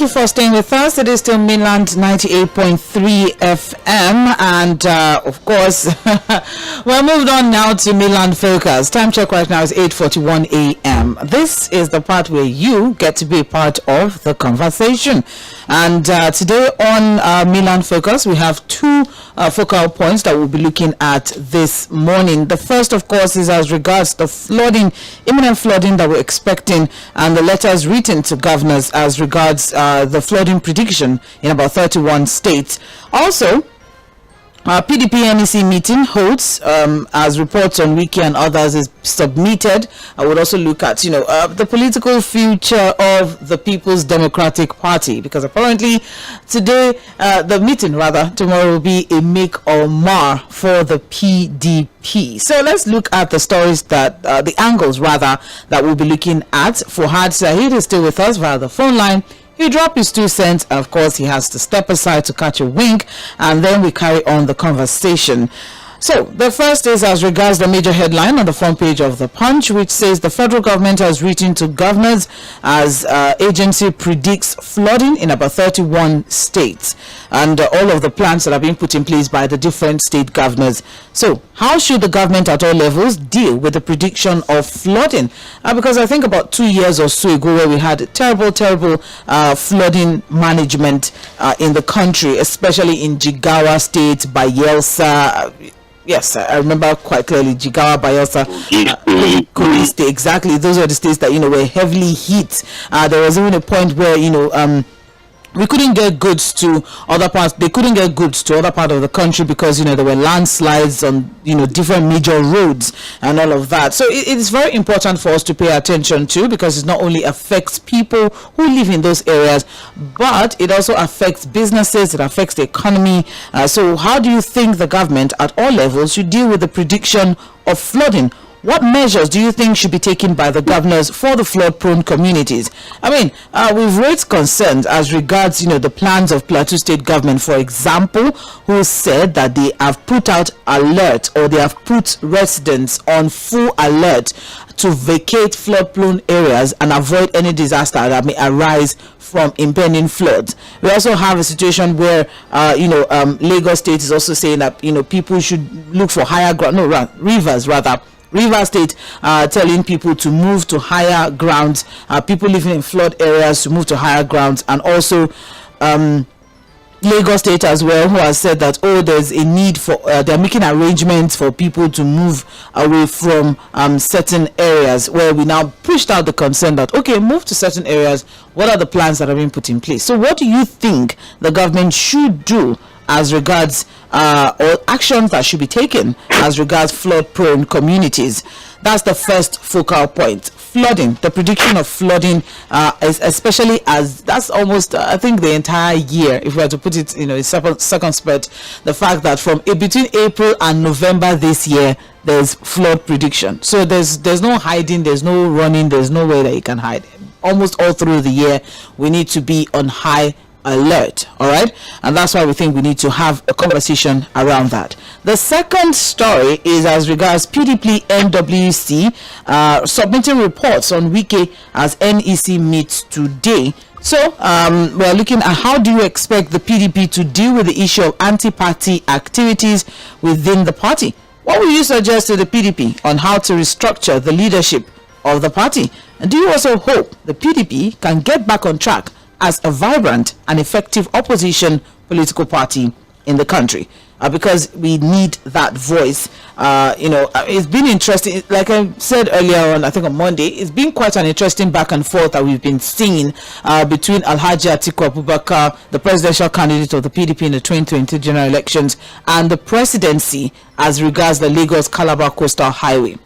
you for staying with us. It is still Mainland 98.3 FM, and of course, we're moved on now to Mainland Focus. Time check right now is 8:41 a.m. This is the part where you get to be part of the conversation. And today on Mainland Focus, we have two focal points that we'll be looking at this morning. The first, of course, is as regards the flooding, imminent flooding that we're expecting, and the letters written to governors as regards the flooding prediction in about 31 states. Also, PDP NEC meeting holds as reports on Wiki and others is submitted. I would also look at, the political future of the People's Democratic Party, because apparently today, tomorrow will be a make or mar for the PDP. So let's look at the stories that, the angles rather, that we'll be looking at. Fouad Zahid is still with us via the phone line. He dropped his 2 cents. Of course, he has to step aside to catch a wink, and then we carry on the conversation. So, the first is as regards the major headline on the front page of the Punch, which says the federal government has written to governors as agency predicts flooding in about 31 states, and all of the plans that are being put in place by the different state governors. So, how should the government at all levels deal with the prediction of flooding? Because I think about 2 years or so ago, where we had terrible flooding management in the country, especially in Jigawa State, Bayelsa. Yes, I remember quite clearly Jigawa, Bayelsa, Kogi State. Exactly, those are the states that were heavily hit. There was even a point where we couldn't get goods to other parts. They couldn't get goods to other part of the country because there were landslides on different major roads and all of that. So it is very important for us to pay attention to, because it not only affects people who live in those areas, but it also affects businesses. It affects the economy. So how do you think the government at all levels should deal with the prediction of flooding? What measures do you think should be taken by the governors for the flood-prone communities? I mean, we've raised concerns as regards, the plans of Plateau State government, for example, who said that they have put out alert, or they have put residents on full alert to vacate flood-prone areas and avoid any disaster that may arise from impending floods. We also have a situation where, Lagos State is also saying that, people should look for higher ground, River State telling people to move to higher grounds, people living in flood areas to move to higher grounds, and also Lagos State as well, who has said that there's a need for they're making arrangements for people to move away from certain areas, where we now pushed out the concern that move to certain areas. What are the plans that are being put in place? So what do you think the government should do as regards or actions that should be taken as regards flood-prone communities? That's the first focal point. Flooding, the prediction of flooding, especially as that's almost, I think, the entire year, if we were to put it, in circumspect, the fact that from between April and November this year, there's flood prediction. So there's no hiding, there's no running, there's no way that you can hide. Almost all through the year, we need to be on high alert. All right, and that's why we think we need to have a conversation around that. The second story is as regards PDP NWC submitting reports on Wiki as NEC meets today. So we're looking at how do you expect the PDP to deal with the issue of anti-party activities within the party? What will you suggest to the PDP on how to restructure the leadership of the party? And do you also hope the PDP can get back on track as a vibrant and effective opposition political party in the country? Because we need that voice. It's been interesting. Like I said earlier on, I think on Monday, it's been quite an interesting back and forth that we've been seeing between Alhaji Atiku Abubakar, the presidential candidate of the PDP in the 2020 general elections, and the presidency as regards the Lagos-Calabar Coastal Highway.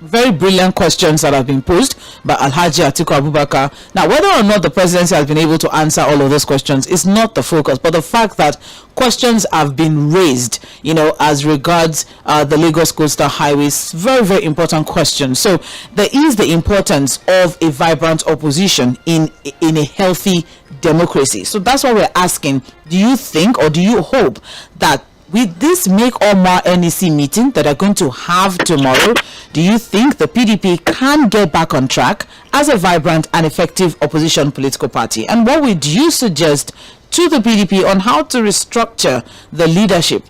Very brilliant questions that have been posed by Alhaji Atiku Abubakar. Now, whether or not the presidency has been able to answer all of those questions is not the focus, but the fact that questions have been raised, as regards the Lagos Coastal Highways, very, very important questions. So there is the importance of a vibrant opposition in a healthy democracy. So that's why we're asking, do you think or do you hope that with this make or mar NEC meeting that are going to have tomorrow, do you think the PDP can get back on track as a vibrant and effective opposition political party? And what would you suggest to the PDP on how to restructure the leadership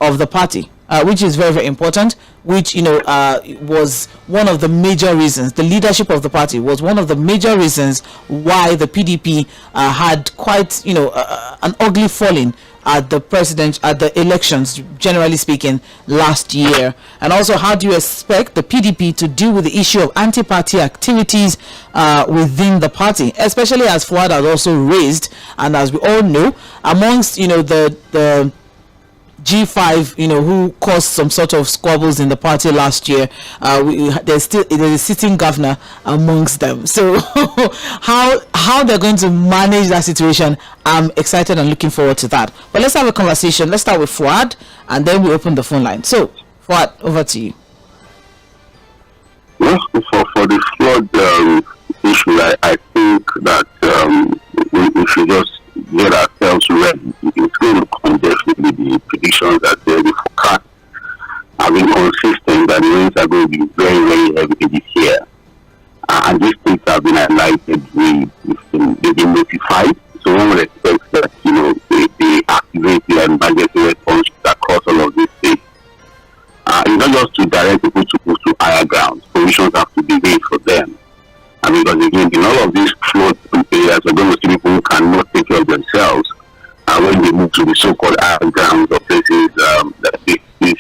of the party, which is very, very important, which, was one of the major reasons. The leadership of the party was one of the major reasons why the PDP had quite, an ugly falling at the elections, generally speaking, last year. And also, how do you expect the PDP to deal with the issue of anti-party activities within the party, especially as Fouad has also raised, and as we all know, amongst the G5, who caused some sort of squabbles in the party last year, there's a sitting governor amongst them. So how they're going to manage that situation, I'm excited and looking forward to that. But let's have a conversation. Let's start with Fouad, and then we open the phone line. So Fouad, over to you. Well, for the flood issue, I think that we should just get ourselves ready. It's going to come, definitely. The predictions that the forecast have been consistent that the rains are going to be very, very heavy this year. And these things have been highlighted, they've been notified. So one would expect that, they activate the emergency response across all of these states. It's not just to direct people to move to higher grounds. Provisions have to be made for them. Because again, in all of these flood areas, we're going to see people who cannot take care of themselves when they move to the so-called higher grounds or places that these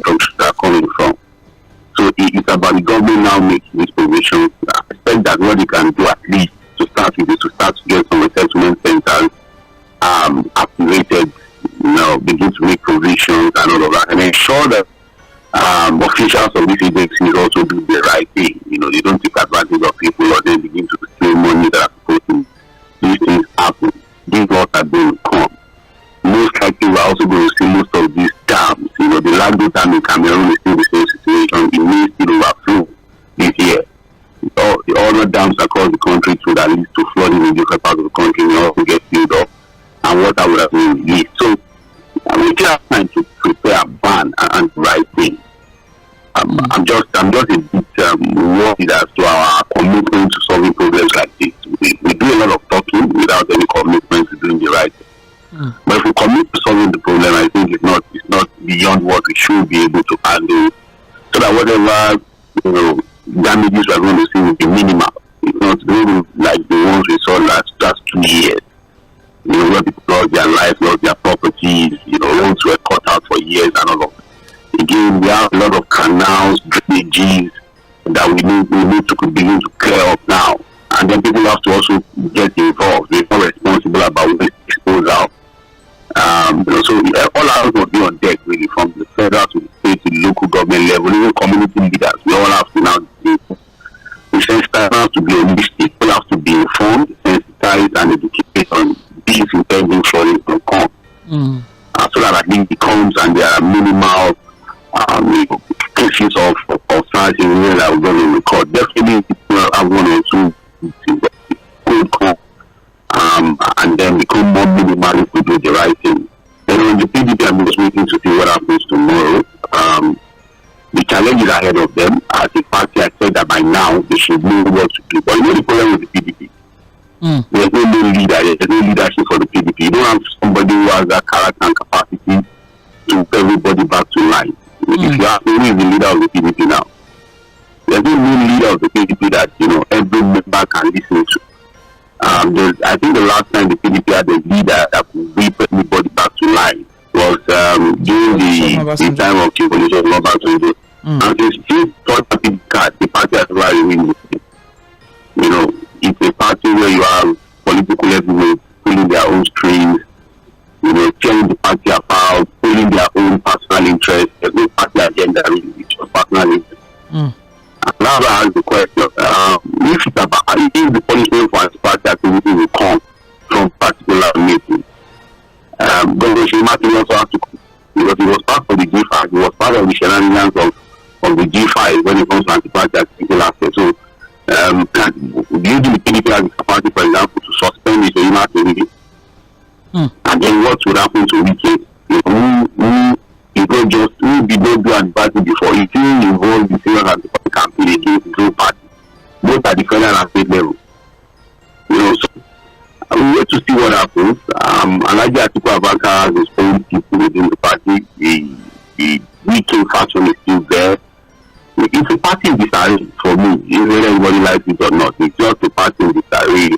folks are coming from. So it's about the government now making these provisions. I expect that what they can do at least to start with is to start to get some resettlement centers activated, begin to make provisions and all of that, and ensure that officials of these agencies also do the right thing. They don't take advantage of people or then begin to steal money that are supposed to these things happen. These laws are going to come. Most likely we're also going to see most of these dams. The Lagdo Dam in Cameroon is still the same situation. It may still overflow this year. The other dams across the country too that leads to flooding in different parts of the country may also get filled up, and water would have been released. So we still have time to prepare a ban and the right thing. I'm just a bit worried as to our commitment to solving problems like this. We do a lot of talking without any commitment to doing the right thing. But if we commit to solving the problem, I think it's not beyond what we should be able to handle, so that whatever damages we're going to see will be minimal. It's not going to like the ones we saw last 2 years. Where people lost their lives, lost their properties, roads were cut out for years and all of that. Again, we have a lot of canals, drainages that we need to begin to clear up now. And then people have to also get involved. They're not responsible about waste disposal. So all hands will be on deck, really, from the federal to the state to the local government level, even community leaders. We all have to now the sensitized have to be holistic. People have to be informed, sensitized, and educated on these impending flooding will come. So that at least it comes and there are minimal cases of floods in the that we're going to record. Definitely, people have 1 or 2 could come and then become more minimal if we do the right thing. Then on the PDP, I'm just waiting to see what happens tomorrow. The challenges ahead of them, as a party, I said that by now they should know what to do. But the problem with the PDP, there's no leader, there's no leadership for the PDP. You don't have somebody who has that character and capacity to put everybody back to line. If you ask me, who is the leader of the PDP now? There's no new leader of the PDP that every member can listen to. I think the last time the PDP had a leader that could bring everybody back to line was during the time of ʶᴏᴏᴜ Mᴏᴏᴜ. And since he thought the party has already win. It's a party where you have political heavyweights pulling their own strings, tearing the party apart, pulling their own personal interests. There's no party agenda, really, it's just personal interest. And now I ask the question, if the punishment for anti-party activity will come from particular meetings, Governor Shem also has to come, because he was part of the G5, he was part of the shenanigans of the G5 when it comes to anti-party activity last year. So, using the PDP as a party, for example, to suspend the ʶᴏ activity, and then what would happen to Wike? Who did not do at the party before, he still involved in serious anti-party campaign against his own party, both at the federal and state level. So we wait to see what happens. Alhaji Atiku Abubakar has his own people within the party. The weakened faction is still there. It's a party in disarray for me, whether anybody likes it or not. It's just a party in disarray.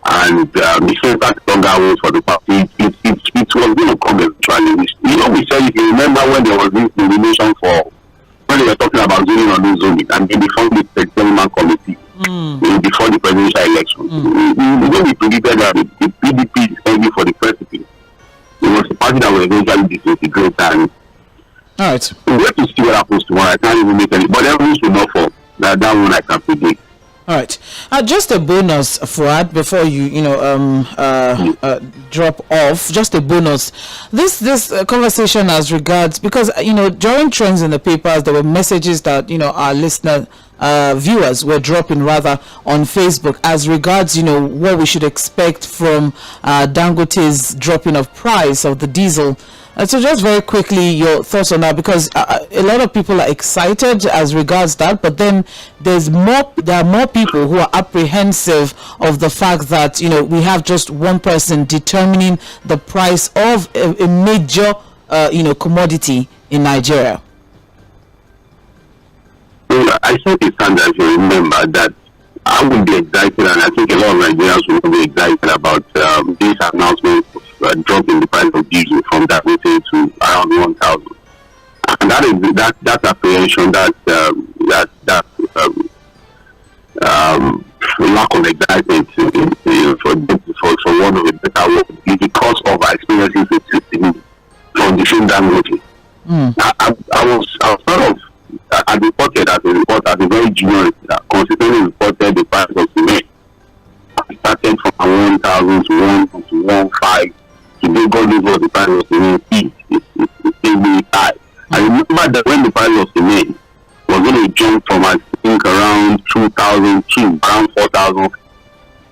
And the center stronger votes for the party, it was going to come eventually. We said, if you remember when there was this nomination when they were talking about zoning or no zoning, and then they formed the experiment committee before the presidential election. When we predicted that the PDP is heading for the presidency, it was a party that will eventually disintegrate. And all right, we wait to see what happens tomorrow. I can't even make any, but everyone should not fall. That one I can predict. All right. Just a bonus, Fuad, before you drop off. Just a bonus. This conversation as regards, because during trends in the papers, there were messages that our listener viewers were dropping rather on Facebook as regards what we should expect from Dangote's dropping of price of the diesel. So just very quickly, your thoughts on that, because a lot of people are excited as regards that, but then there are more people who are apprehensive of the fact that we have just one person determining the price of a major commodity in Nigeria. I said it, Sandra, if you remember, that I would be excited, and I think a lot of Nigerians will be excited about this announcement of dropping the price of diesel from that to around 1,000. And that apprehension, that lack of excitement, for one of the better words, is because of our experiences with system from the same Dangote. I was sort of I reported as a very junior, consistently reported the price of cement. I started from 1,000 to 1 to 1,500. Today, God knows what the price of cement is. It's still really high. I remember that when the price of cement was going to jump from, I think, around 2,002, around 4,000,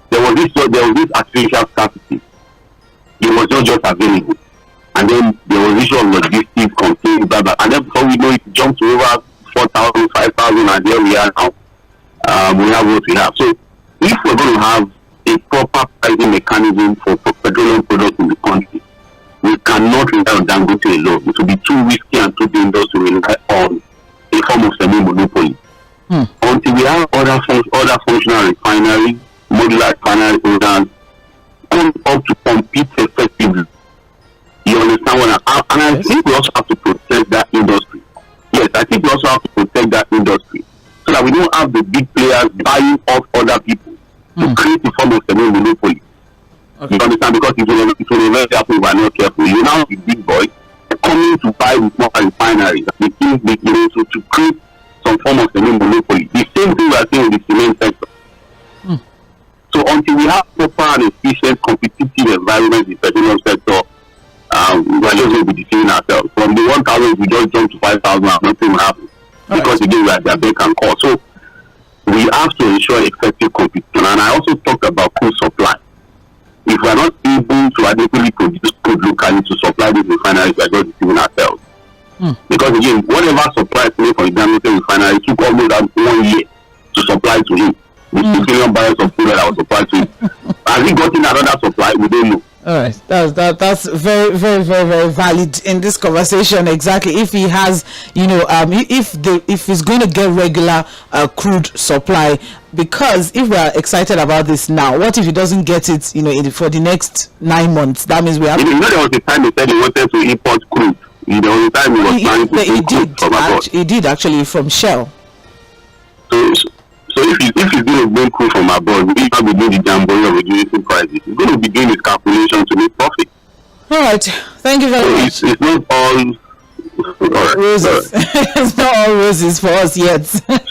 there was this artificial scarcity. It was not just available. And then there was issue of logistics, containers, blah, blah. And then before we know it, jumped to over 4,000, 5,000, and here we are now. We have what we have. So if we're going to have a proper pricing mechanism for petroleum products in the country, we cannot rely on Dangote alone. It will be too risky and too dangerous to rely on a form of semi-monopoly. Until we have other functional refineries, modular refinery programs, come up to compete effectively. You understand what and I think we also have to protect that industry. Yes, I think we also have to protect that industry so that we don't have the big players buying off other people to create a form of semi-monopoly. Okay. You understand? Because if you eventually happen, we are not careful. You now have the big boys coming to buy with small refineries. They think they can also to create some form of semi-monopoly. The same thing we are seeing in the cement sector. So until we have proper and efficient competitive environment in the petroleum sector, we are just going to be deceiving ourselves. From the 1,000, we just jump to 5,000 and nothing will happen. Because again, we are their beck and call. So we have to ensure effective competition. And I also talked about crude supply. If we are not able to adequately produce crude locally to supply these refineries, we are just deceiving ourselves. Because again, whatever supply from the Dangote refinery took almost 1 year to supply to him. The 6 million barrels of crude that was supplied to him. Has he gotten another supply? We don't know. All right, that's very, very, very, very valid in this conversation. Exactly, if he has, if he's going to get regular crude supply, because if we are excited about this now, what if he doesn't get it, for the next 9 months? That means we have. There was a time he said he wanted to import crude. There was a time he was trying to import crude from abroad. He did actually from Shell. So if he's going to bring crude from abroad, he's not be doing the jamboree of reducing prices. He's going to be doing his calculation to make profit. All right. Thank you very much. It's not all roses. It's not all roses for us yet,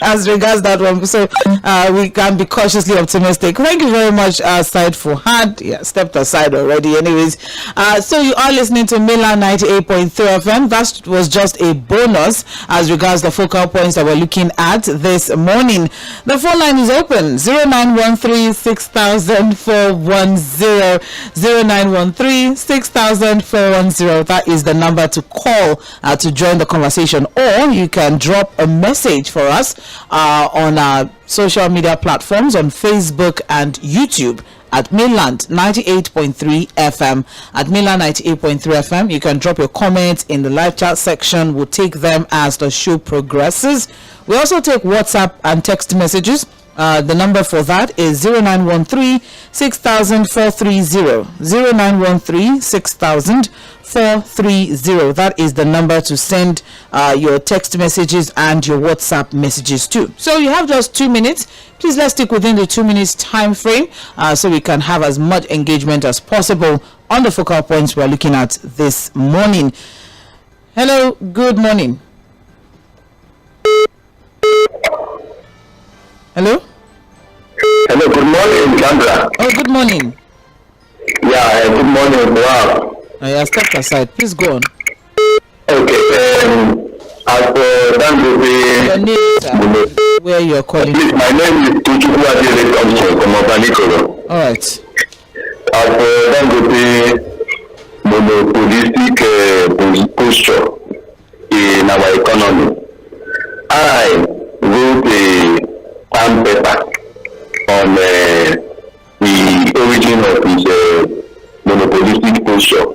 as regards that one. So we can be cautiously optimistic. Thank you very much, Said Fuad. Yeah, stepped aside already. Anyways, so you are listening to Milan 98.3 FM. That was just a bonus as regards the focal points that we're looking at this morning. The phone line is open: 0913 6000 410, 0913 6000 410. That is the number to call to join the conversation, or you can drop a message for us on our social media platforms on Facebook and YouTube at Mainland 98.3 FM. At Mainland 98.3 FM, you can drop your comments in the live chat section. We'll take them as the show progresses. We also take WhatsApp and text messages. The number for that is 0913 6000 430. 0913 6000 430. That is the number to send your text messages and your WhatsApp messages to. So you have just 2 minutes. Please let's stick within the 2 minutes time frame so we can have as much engagement as possible on the focal points we're looking at this morning. Hello, good morning. Hello? Hello, good morning, Sandra. Oh, good morning. Yeah, good morning. Wow. Yeah, step aside. Please go on. Okay, as for Your name, sir, where you're calling please, my name is Ʀᴏɪᴜ Aᴊɪṕᴏ. All right. As for Dangote monopolistic posture in our economy, I wrote a pen paper on the origin of his monopolistic posture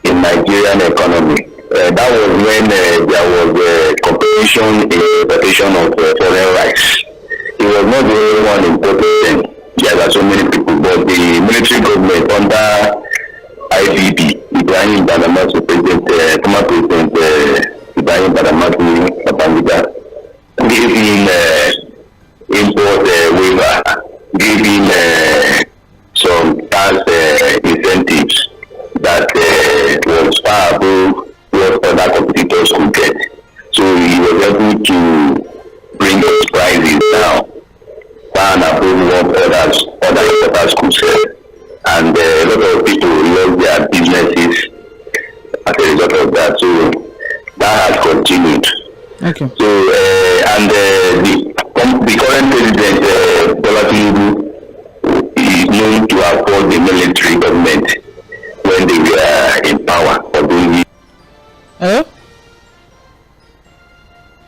in Nigerian economy. That was when there was competition in importation of foreign rice. It was not the only one imported. There are so many people, but the military government under IBB, Ibrahim Badamasi, former President Ibrahim Badamasi Babangida, gave him import waiver, gave him some tax incentives that was far above what other competitors could get. So he was able to bring his prices down far and above what other importers could sell. And a lot of people lost their businesses as a result of that. So that has continued. Okay. So the current president Bola Tinubu is known to have fought the military government when they were in power. Hello?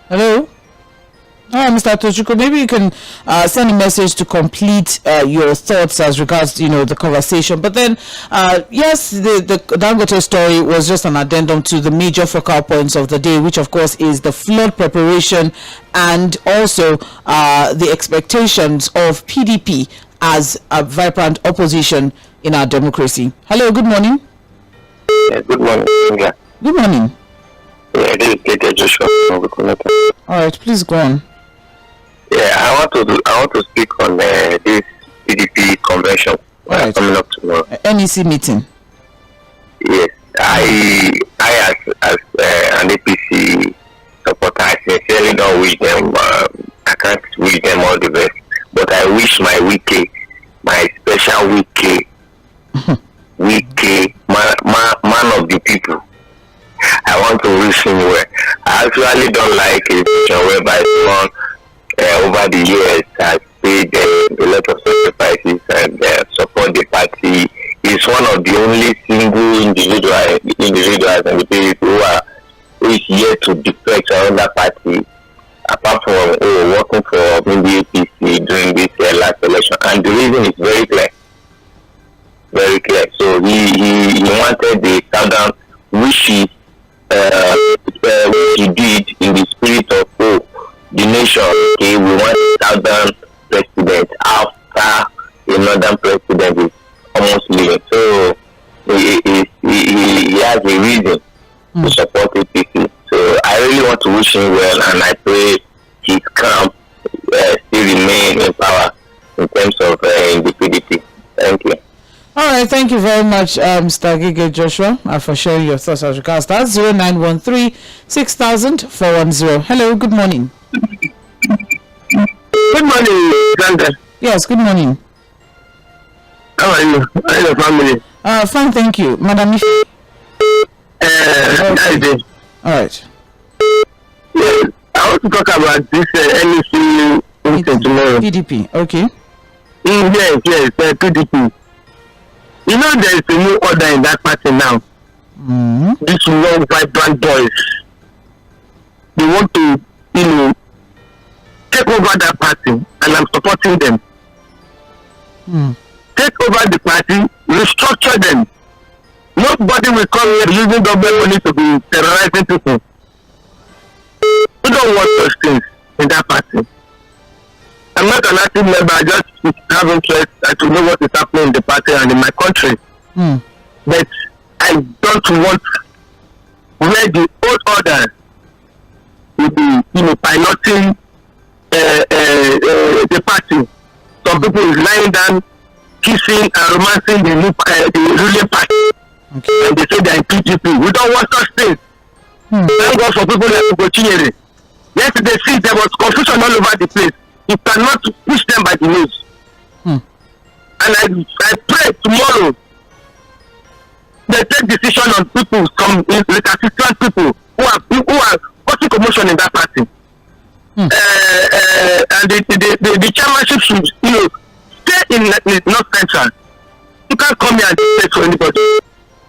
Hello? Mr. Tochukwu, maybe you can send a message to complete your thoughts as regards, the conversation. But then, yes, the Dangote story was just an addendum to the major focal points of the day, which of course is the flood preparation and also the expectations of PDP as a vibrant opposition in our democracy. Hello, good morning. Yeah, good morning. Yeah. Good morning. Yeah, this is 𝐾𝐾 Joshua. All right, please go on. Yeah, I want to speak on this PDP convention coming up tomorrow. NEC meeting. Yes, I as an APC supporter, I sincerely don't wish them. I can't wish them all the best, but I wish my special man of the people. I want to wish him well. I actually don't like a situation whereby someone over the years has paid a lot of sacrifices and support the party. He's one of the only single individuals and the people who is here to defect another party, apart from working for the APC during this last election. And the reason is very clear. Very clear. So he wanted the countdown, which he did in the spirit of the nation. Okay, we want a southern president after a northern president is almost leaving. So he has a reason to support APC. So I really want to wish him well, and I pray his camp still remain in power in terms of in the PDP. Thank you. All right, thank you very much, Mr. Ʀᴏ Joshua, for sharing your thoughts as regards that. 0913 6000 410. Hello, good morning. Good morning, Sandra. Yes, good morning. How are you? How is your family? Fine, thank you. Madam Okay. All right. Yes, I want to talk about this NEC meeting tomorrow. PDP, okay. Yes, PDP. You know there is a new order in that party now. These young vibrant boys, they want to, take over that party, and I'm supporting them. Take over the party, restructure them. Nobody will come here using government money to be terrorizing people. We don't want those things in that party. I'm not an active member, I just have interest to know what is happening in the party and in my country. But I don't want where the old order will be, piloting the party. Some people is lying down, kissing and romancing the ruling party. Okay. And they say they're in PGP. We don't want such things. Thank God for people like Tʀᴇɪᴅs. Yesterday, see, there was confusion all over the place. You cannot push them by the nose. And I pray tomorrow they take decision on people, some recalcitrant people who are causing commotion in that party. And the chairmanship should, stay in North Central. You can't come here and say to anybody.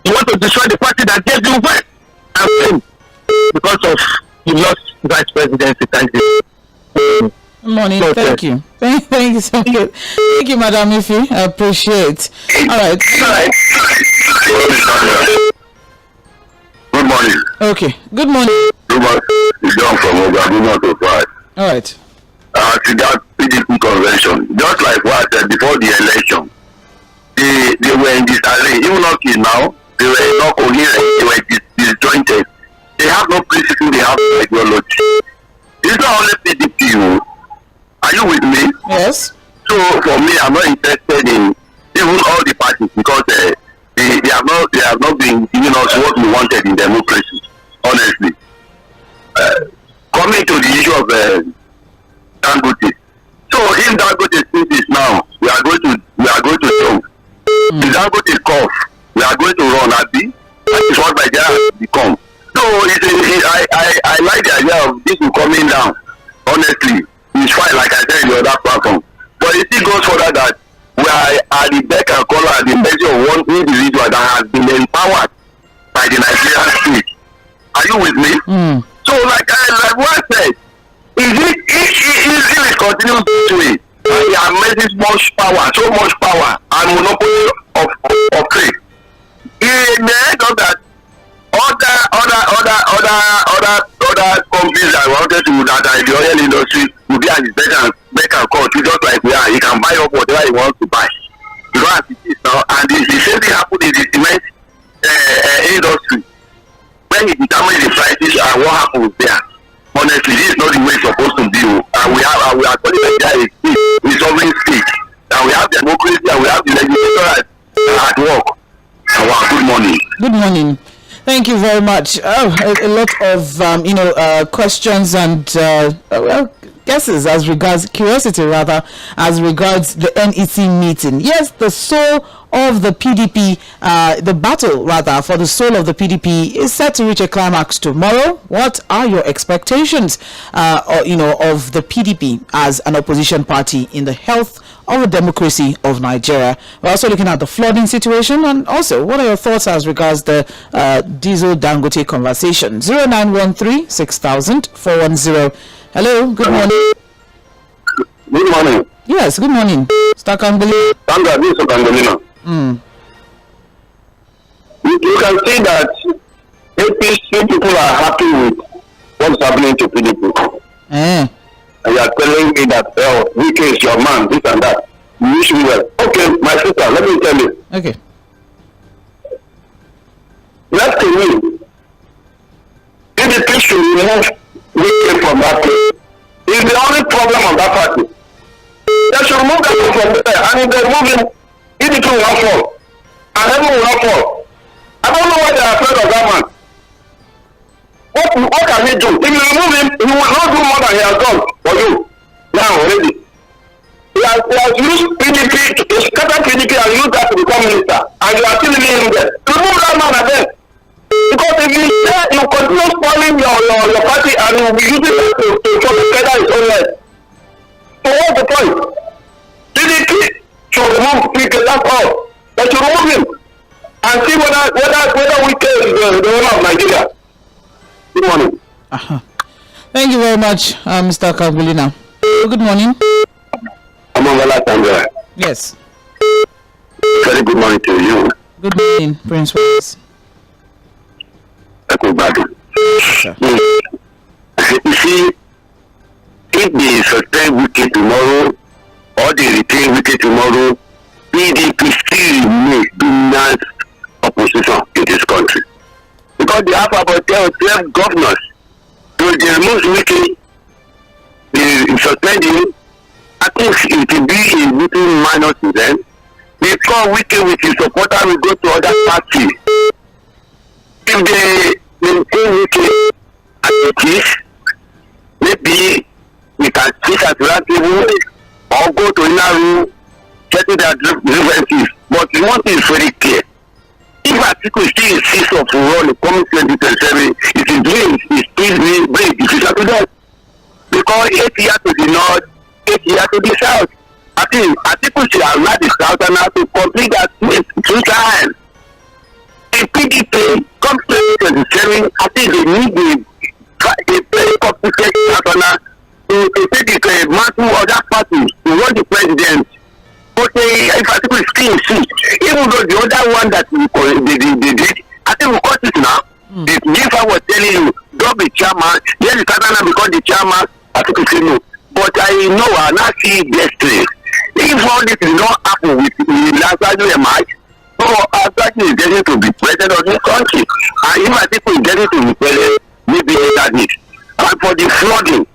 You want to destroy the party that gave you wealth and fame because of you lost vice presidency. Thank you. Good morning. Thank you. Thank you so much. Thank you, Madam Ifi. I appreciate. All right. Good morning. Okay. Good morning. Good morning. It's John from Mᴏᴏᴏ. All right. To that PDP convention, just like what before the election, they were in disarray. Even up till now, they were not coherent. They were disjointed. They have no principle. They have no ideology. It's not only PDP. Are you with me? Yes. So for me, I'm not interested in even all the parties because they have not been giving us what we wanted in democracy. Honestly, coming to the issue of Dangote. So if Dangote speaks now, we are going to jump. If Dangote cough, we are going to run. That is what Nigeria has become. So I like the idea of this coming down. Honestly, it's fine, like I said in the other platform. But it still goes further that we are at the beck and call at the mercy of one individual that has been empowered by the Nigerian state. Are you with me? So like what I said, if it continues this way, and he amases so much power and monopoly of trade, in the end of that, other companies that wanted to that are in the oil industry will be at his beck and call, just like we are. He can buy up whatever he wants to buy. Because as it is now, and the same thing happened in the cement industry. When he determines the prices and what happens there, honestly, this is not the way it's supposed to be. And we are calling Nigeria a sovereign state. And we have democracy and we have the legislature at work. Good morning. Good morning. Thank you very much. A lot of questions and guesses as regards curiosity as regards the NEC meeting. Yes, the soul of the PDP, the battle for the soul of the PDP is set to reach a climax tomorrow. What are your expectations, of the PDP as an opposition party in the health of the democracy of Nigeria? We're also looking at the flooding situation, and also what are your thoughts as regards the diesel Dangote conversation? 0913 6000 410. Hello, good morning. Good morning. Yes, good morning. Stakangoli. This is Kangolina. You can see that APC people are happy with what's happening to PDP. And you are telling me that, WK is your man, this and that. You wish me well. Okay, my sister, let me tell you. Okay. Left to me, PDP should remove WK from that place. It's the only problem of that party. They should remove that from there, and if they remove him, PDP will not fall. And everyone will not fall. I don't know why they are afraid of that man. What can he do? If you remove him, he will not do more than he has done for you. Now already. He has used PDP to scatter PDP and use that to become minister. And you are still leaving him there. Remove that man again. Because if you say you continue spoiling your party and you will be using that to further his own life. So what's the point? PDP should remove PDP, that's all. They should remove him. And see whether we care the owner of Nigeria. Good morning. Thank you very much, Mr. Kagulina. Good morning. Yes. Very good morning to you. Good morning, Prince Wise. Sir. You see, if they suspend Wike tomorrow or they retain Wike tomorrow, PDP still remains dominant opposition in this country. Because they have about 12 governors. So they remove Wike, they suspend him. I think it will be a little minus to them. Because Wike with his supporter will go to other parties. If they maintain Wike as it is, maybe we can sit at that table or go to another room, settle their grievances. But one thing is very clear. If Atiku still insists of run the coming 2027, it is doing is still very difficult to them. Because 8 years to the north, 8 years to the south. I think Atiku should have allowed the Southerner to complete that 2 times. The PDP come 2027, I think they need a very complicated Southerner to take it to other parties to run the president. But if Atiku is still insists, even though the other one that they did, I think we got it now. The Nifa was telling you, don't be chairman, yes, the Southerner become the chairman, Atiku say no. But I know I now see destiny. If all this is not happen with Lazarus March, so Lazarus is getting to be president of this country. And if Atiku is getting to be president, maybe that it. And for the flooding,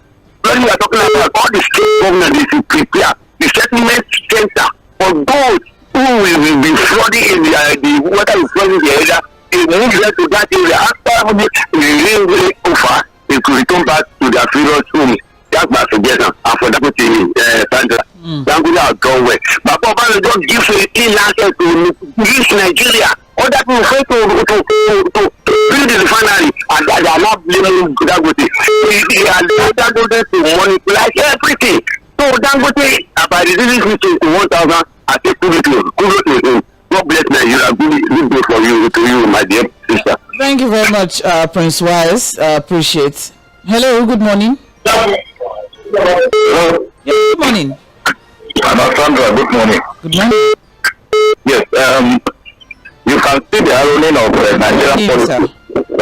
when we are talking about all the state government is to prepare the settlement center for those who will be flooding in the water is flooding the area, they move them to that area. After the rain will over, they could return back to their previous home. That's my suggestion. And for that, Sandra, Dangote has gone well. But Papa don't give access to reach Nigeria. All that will fail to build the refinery, and they are not blaming Dangote. They are Dangote to manipulate everything. So Dangote, by reducing it to 1,000, I take kudos to him. God bless Nigeria. Good day for you, to you, my dear sister. Thank you very much, Prince Wise. Appreciate. Hello, good morning. Hello. Yeah, good morning. Sandra, good morning. Good morning. Yes, you can see the irony of Nigerian politics.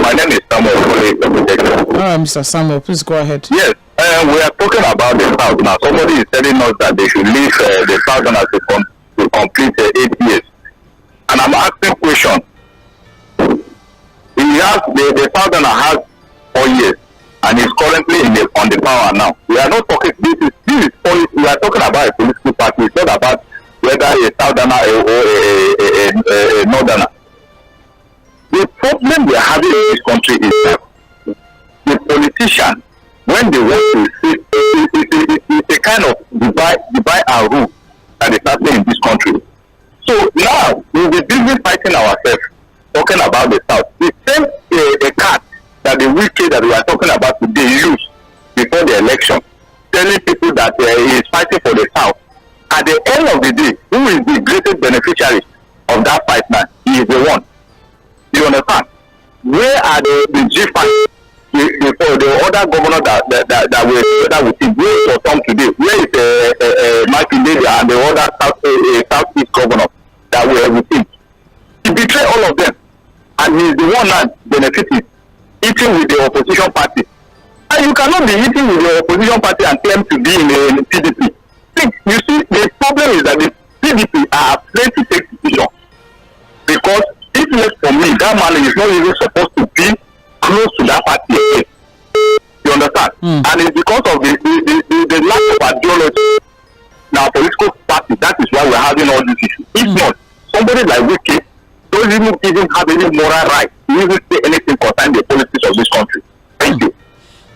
My name is Samuel. Mr. Samuel, please go ahead. Yes, we are talking about the South now. Somebody is telling us that they should leave the Southerners to complete 8 years. And I'm asking question. The Southerner has 4 years and is currently on the power now. We are not talking, this is policy. We are talking about a political party. It's not about whether a Southerner or a Northerner. The problem we are having in this country is that the politicians, when they want to sit, it's a kind of divide and rule that is happening in this country. So now we'll be busy fighting ourselves, talking about the South. The same a card that the Wike that we are talking about today use before the election, telling people that he is fighting for the South. At the end of the day, who is the greatest beneficiary of that fight now? He is the one. You understand? Where are the G5? The other governor that were together with him? Where is Tom today? Where is Martin and the other Southeast governor that were with him? He betrayed all of them, and he is the one that benefited, eating with the opposition party. And you cannot be eating with the opposition party and claim to be in the PDP. You see, the problem is that the PDP are afraid to take decision, because if left for me, that man is not even supposed to be close to that party again. You understand? And it's because of the lack of ideology in our political party. That is why we're having all these issues. If not, somebody like Wike doesn't even have any moral right to even say anything concerning the politics of this country. Thank you.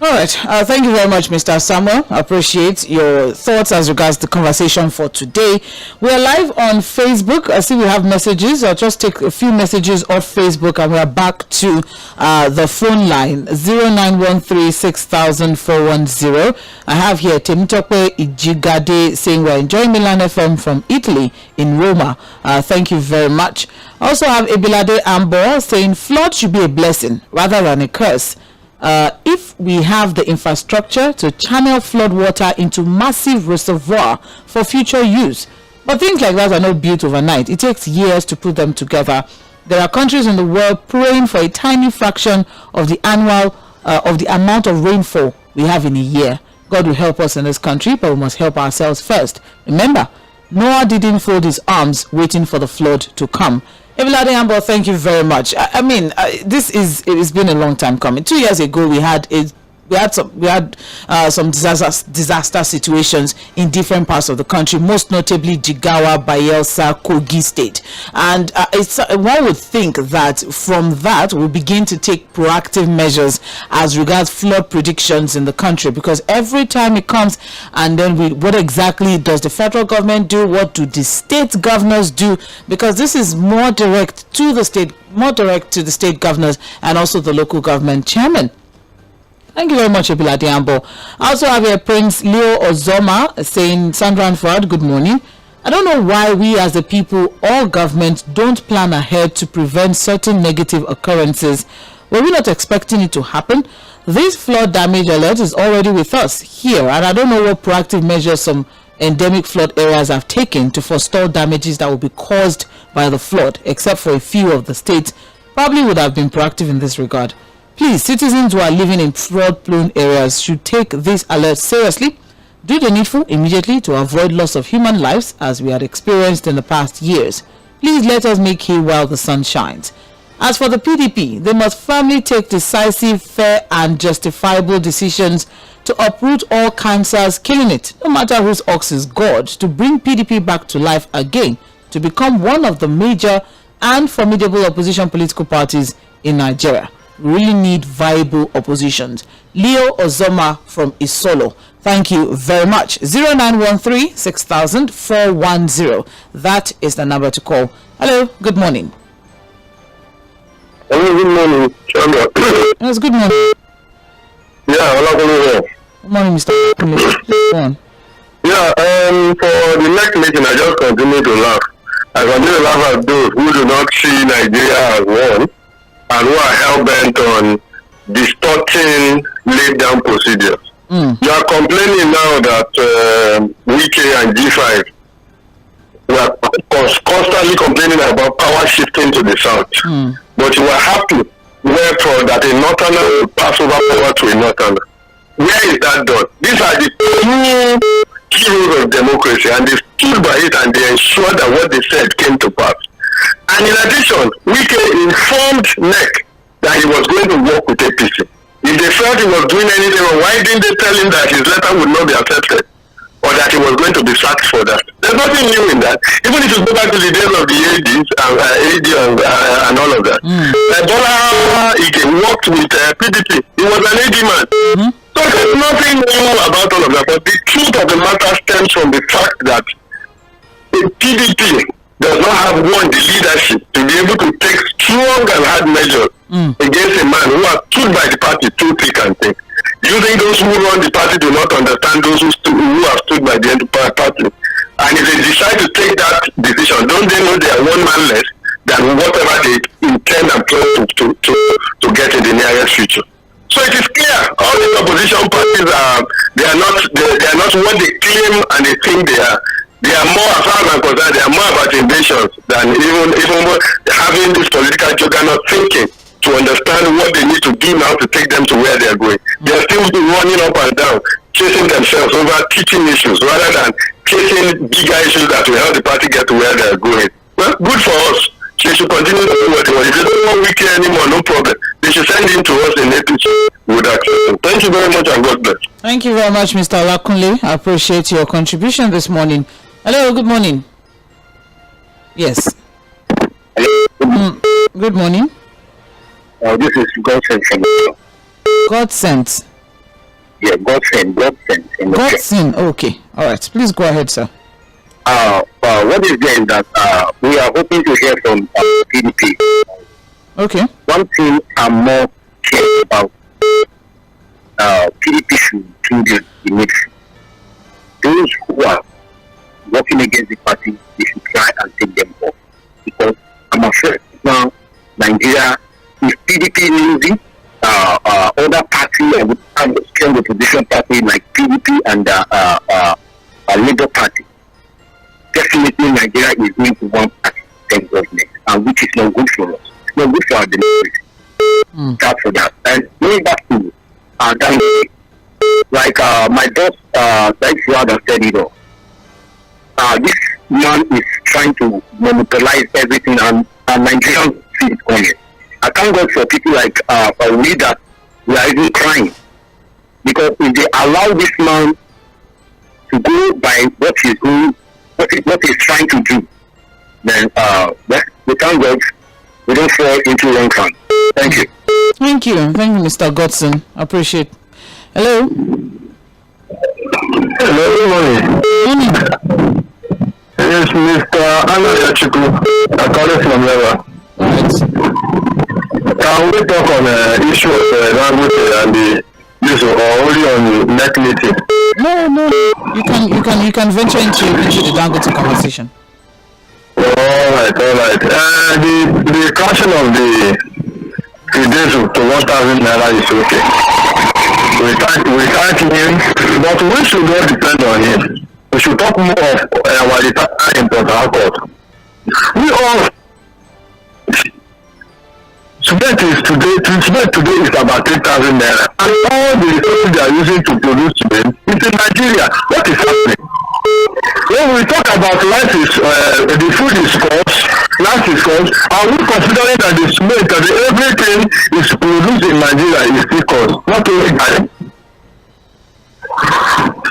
All right. Thank you very much, Mr. Samuel. I appreciate your thoughts as regards the conversation for today. We are live on Facebook. I see we have messages. I'll just take a few messages off Facebook and we're back to the phone line 0913-6000-410. I have here Tēmítọ́pẹ́ Ìjìgádé saying we're enjoying Milan FM from Italy in Roma. Thank you very much. I also have Ebilade Ambo saying flood should be a blessing rather than a curse. if we have the infrastructure to channel flood water into massive reservoir for future use. But things like that are not built overnight. It takes years to put them together. There are countries in the world praying for a tiny fraction of the amount of rainfall we have in a year. God will help us in this country, but we must help ourselves first. Remember, Noah didn't fold his arms waiting for the flood to come. Ebilade Ambo, thank you very much. It's been a long time coming. 2 years ago, we had some disaster situations in different parts of the country, most notably Jigawa, Bayelsa, Kogi State, and one would think that from that we'll begin to take proactive measures as regards flood predictions in the country, because every time it comes, and then what exactly does the federal government do? What do the state governors do? Because this is more direct to the state governors and also the local government chairman. Thank you very much, Ebilade Ambo. I also have here Prince Leo Ozoma saying, Sandra and Ford, good morning. I don't know why we as the people or government don't plan ahead to prevent certain negative occurrences. Were we not expecting it to happen? This flood damage alert is already with us here, and I don't know what proactive measures some endemic flood areas have taken to forestall damages that will be caused by the flood, except for a few of the states probably would have been proactive in this regard. Please, citizens who are living in flood-prone areas should take this alert seriously. Do the needful immediately to avoid loss of human lives as we had experienced in the past years. Please let us make hay while the sun shines. As for the PDP, they must firmly take decisive, fair and justifiable decisions to uproot all cancers killing it, no matter whose ox is God, to bring PDP back to life again, to become one of the major and formidable opposition political parties in Nigeria. We really need viable oppositions. Leo Ozoma from Isolo. Thank you very much. 0913 6000 410. That is the number to call. Hello, good morning. Hello, good morning, Chandra. Yes, good morning. Yeah, hello. Good morning, Mr. Please go on. Yeah, for the next meeting, I just continue to laugh. I continue to laugh at those who do not see Nigeria as one, and who are hell-bent on distorting laid-down procedures. You are complaining now that WGA and G5 were constantly complaining about power shifting to the south. But you were happy wherefore that a northerner will pass over power to a northerner. Where is that done? These are the true heroes of democracy, and they stood by it and they ensured that what they said came to pass. And in addition, WGA informed NEC that he was going to work with APC. If they felt he was doing anything wrong, why didn't they tell him that his letter would not be accepted, or that he was going to be sacked for that? There's nothing new in that. Even if you go back to the days of the ADs and all of that, Bola Ige worked with PDP. He was an AD man. So there's nothing new about all of that. But the truth of the matter stems from the fact that the PDP does not have the leadership to be able to take strong and hard measures against a man who has stood by the party through thick and thin. You think those who run the party do not understand those who have stood by the party? And if they decide to take that decision, don't they know they are one man less than whatever they intend and plan to get in the nearest future? So it is clear all the opposition parties they are not what they claim and they think they are. They are more, as far as I'm concerned, they are more about invasions than even having this political juggernaut thinking to understand what they need to do now to take them to where they are going. They are still running up and down, chasing themselves over teaching issues rather than chasing bigger issues that will help the party get to where they are going. Well, good for us. They should continue to do what they want. If they don't want WGA anymore, no problem. They should send him to us in APC with access. Thank you very much and God bless. Thank you very much, Mr. Olakunle. I appreciate your contribution this morning. Hello, good morning. Yes. Good morning. This is God sent from God sent. Yeah, God sent. God sent. Okay. All right. Please go ahead, sir. What is there is that we are hoping to hear from PDP. Okay. One thing I'm more clear about, PDP should include the needful. Those who are working against the party, they should try and take them off. Because I'm afraid now, Nigeria, if PDP losing, other party, I would have a strong opposition party like PDP and a Labour Party. Definitely, Nigeria is going to one party government, and which is not good for us. It's not good for our democracy. That's for that. And going back to like my boss, thanks to have said it all. This man is trying to monopolize everything, and Nigerians see it coming. I thank God for people like we that we are even crying, because if they allow this man to go by what he's doing, what he's trying to do, then we thank God we don't fall into wrong hands. Thank you. Thank you, Mr. Godson. Appreciate. Hello. Hello, good morning. Morning. Yes, Mr. Aᴏɪʲ I call it from Leva. Can we talk on the issue of language and the use of only on net meeting? No. You can venture into the Dangote conversation. All right. The crashing of the Fᴜʟᴜ to 1,000 naira is okay. We thank him, but we should not depend on him. We should talk more of our retirement in Port Harcourt. We all cement today is about 3,000 naira, and all the resources they are using to produce cement is in Nigeria. What is happening? When we talk about life is the food is cost, life is cost, are we considering that the cement that everything is produced in Nigeria is still cost, not only that?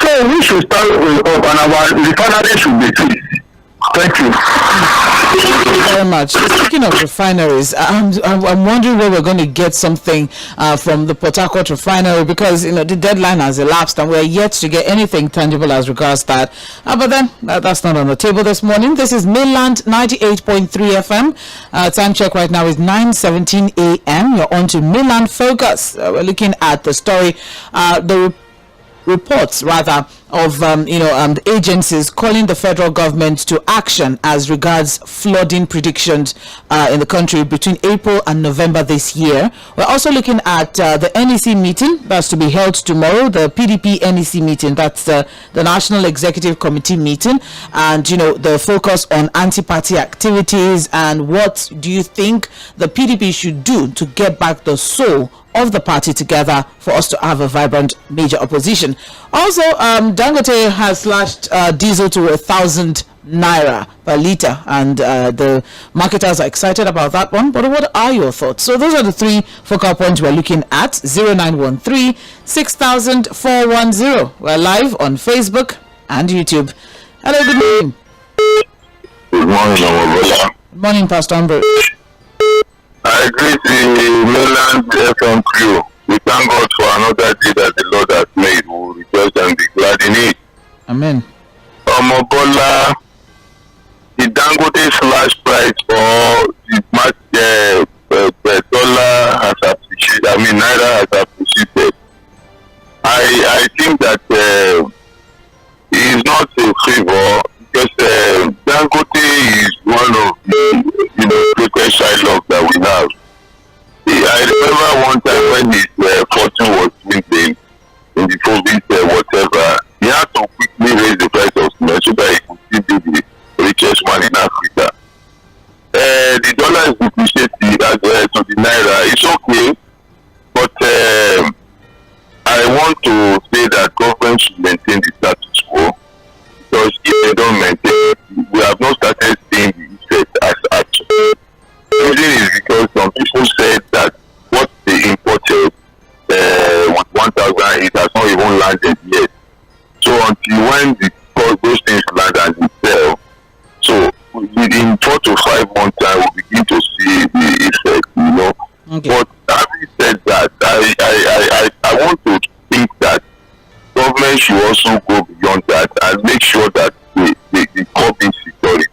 So we should start up, and our refinery should be free. Thank you. Thank you very much. Speaking of refineries, I'm wondering where we're going to get something from the Port Harcourt refinery, because the deadline has elapsed and we're yet to get anything tangible as regards that. But then that's not on the table this morning. This is Mainland 98.3 FM. Time check right now is 9:17 a.m. You're on to Mainland Focus. We're looking at the story, the reports rather of the agencies calling the federal government to action as regards flooding predictions in the country between April and November this year. We're also looking at the NEC meeting that's to be held tomorrow, the PDP NEC meeting, that's the National Executive Committee meeting, and the focus on anti-party activities and what do you think the PDP should do to get back the soul of the party together for us to have a vibrant major opposition. Also, Dangote has slashed diesel to 1,000 naira per litre, and the marketers are excited about that one. But what are your thoughts? So those are the three focal points we're looking at. 0913 6000 410. We're live on Facebook and YouTube. Hello, good morning. Good morning, Good morning, Pastor Amber. I greet the Mainland FM crew. We thank God for another day that the Lord has made. We will rejoice and be glad in it. Amen. Omobola, the Dangote slash price for the dollar has appreciated. Naira has appreciated. I think that it is not a favor, because Dangote is one of the greatest child that we have. I remember one time when his fortune was dwindling in the COVID, whatever, he had to quickly raise the price of cement so that he could still be the richest man in Africa. The dollar is depreciating to the naira. It's okay, but I want to say that government should maintain the status quo, because if they don't maintain, we have not started seeing the effect as action. The reason is because some people said that what they imported with 1,000, it has not even landed yet. So until when those things land and they sell, so within 4 to 5 months time, we begin to see the effect, Okay. But having said that, I want to think that government should also go beyond that and make sure that they curb insecurity,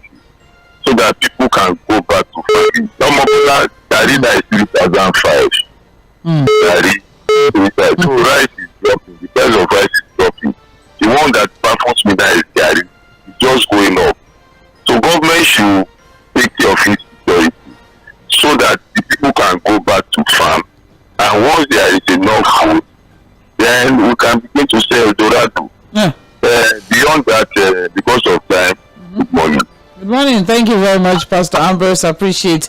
so that people can go back to farming. Some of that is 3,005. So rice is dropping. The price of rice is dropping. The one that performs me now is Gary. It's just going up. So government should take care of insecurity so that the people can go back to farm. And once there is enough food, then we can begin to say Eldorado. Yeah. Beyond that, because of time, good morning. Good morning. Thank you very much, Pastor Ambrose. I appreciate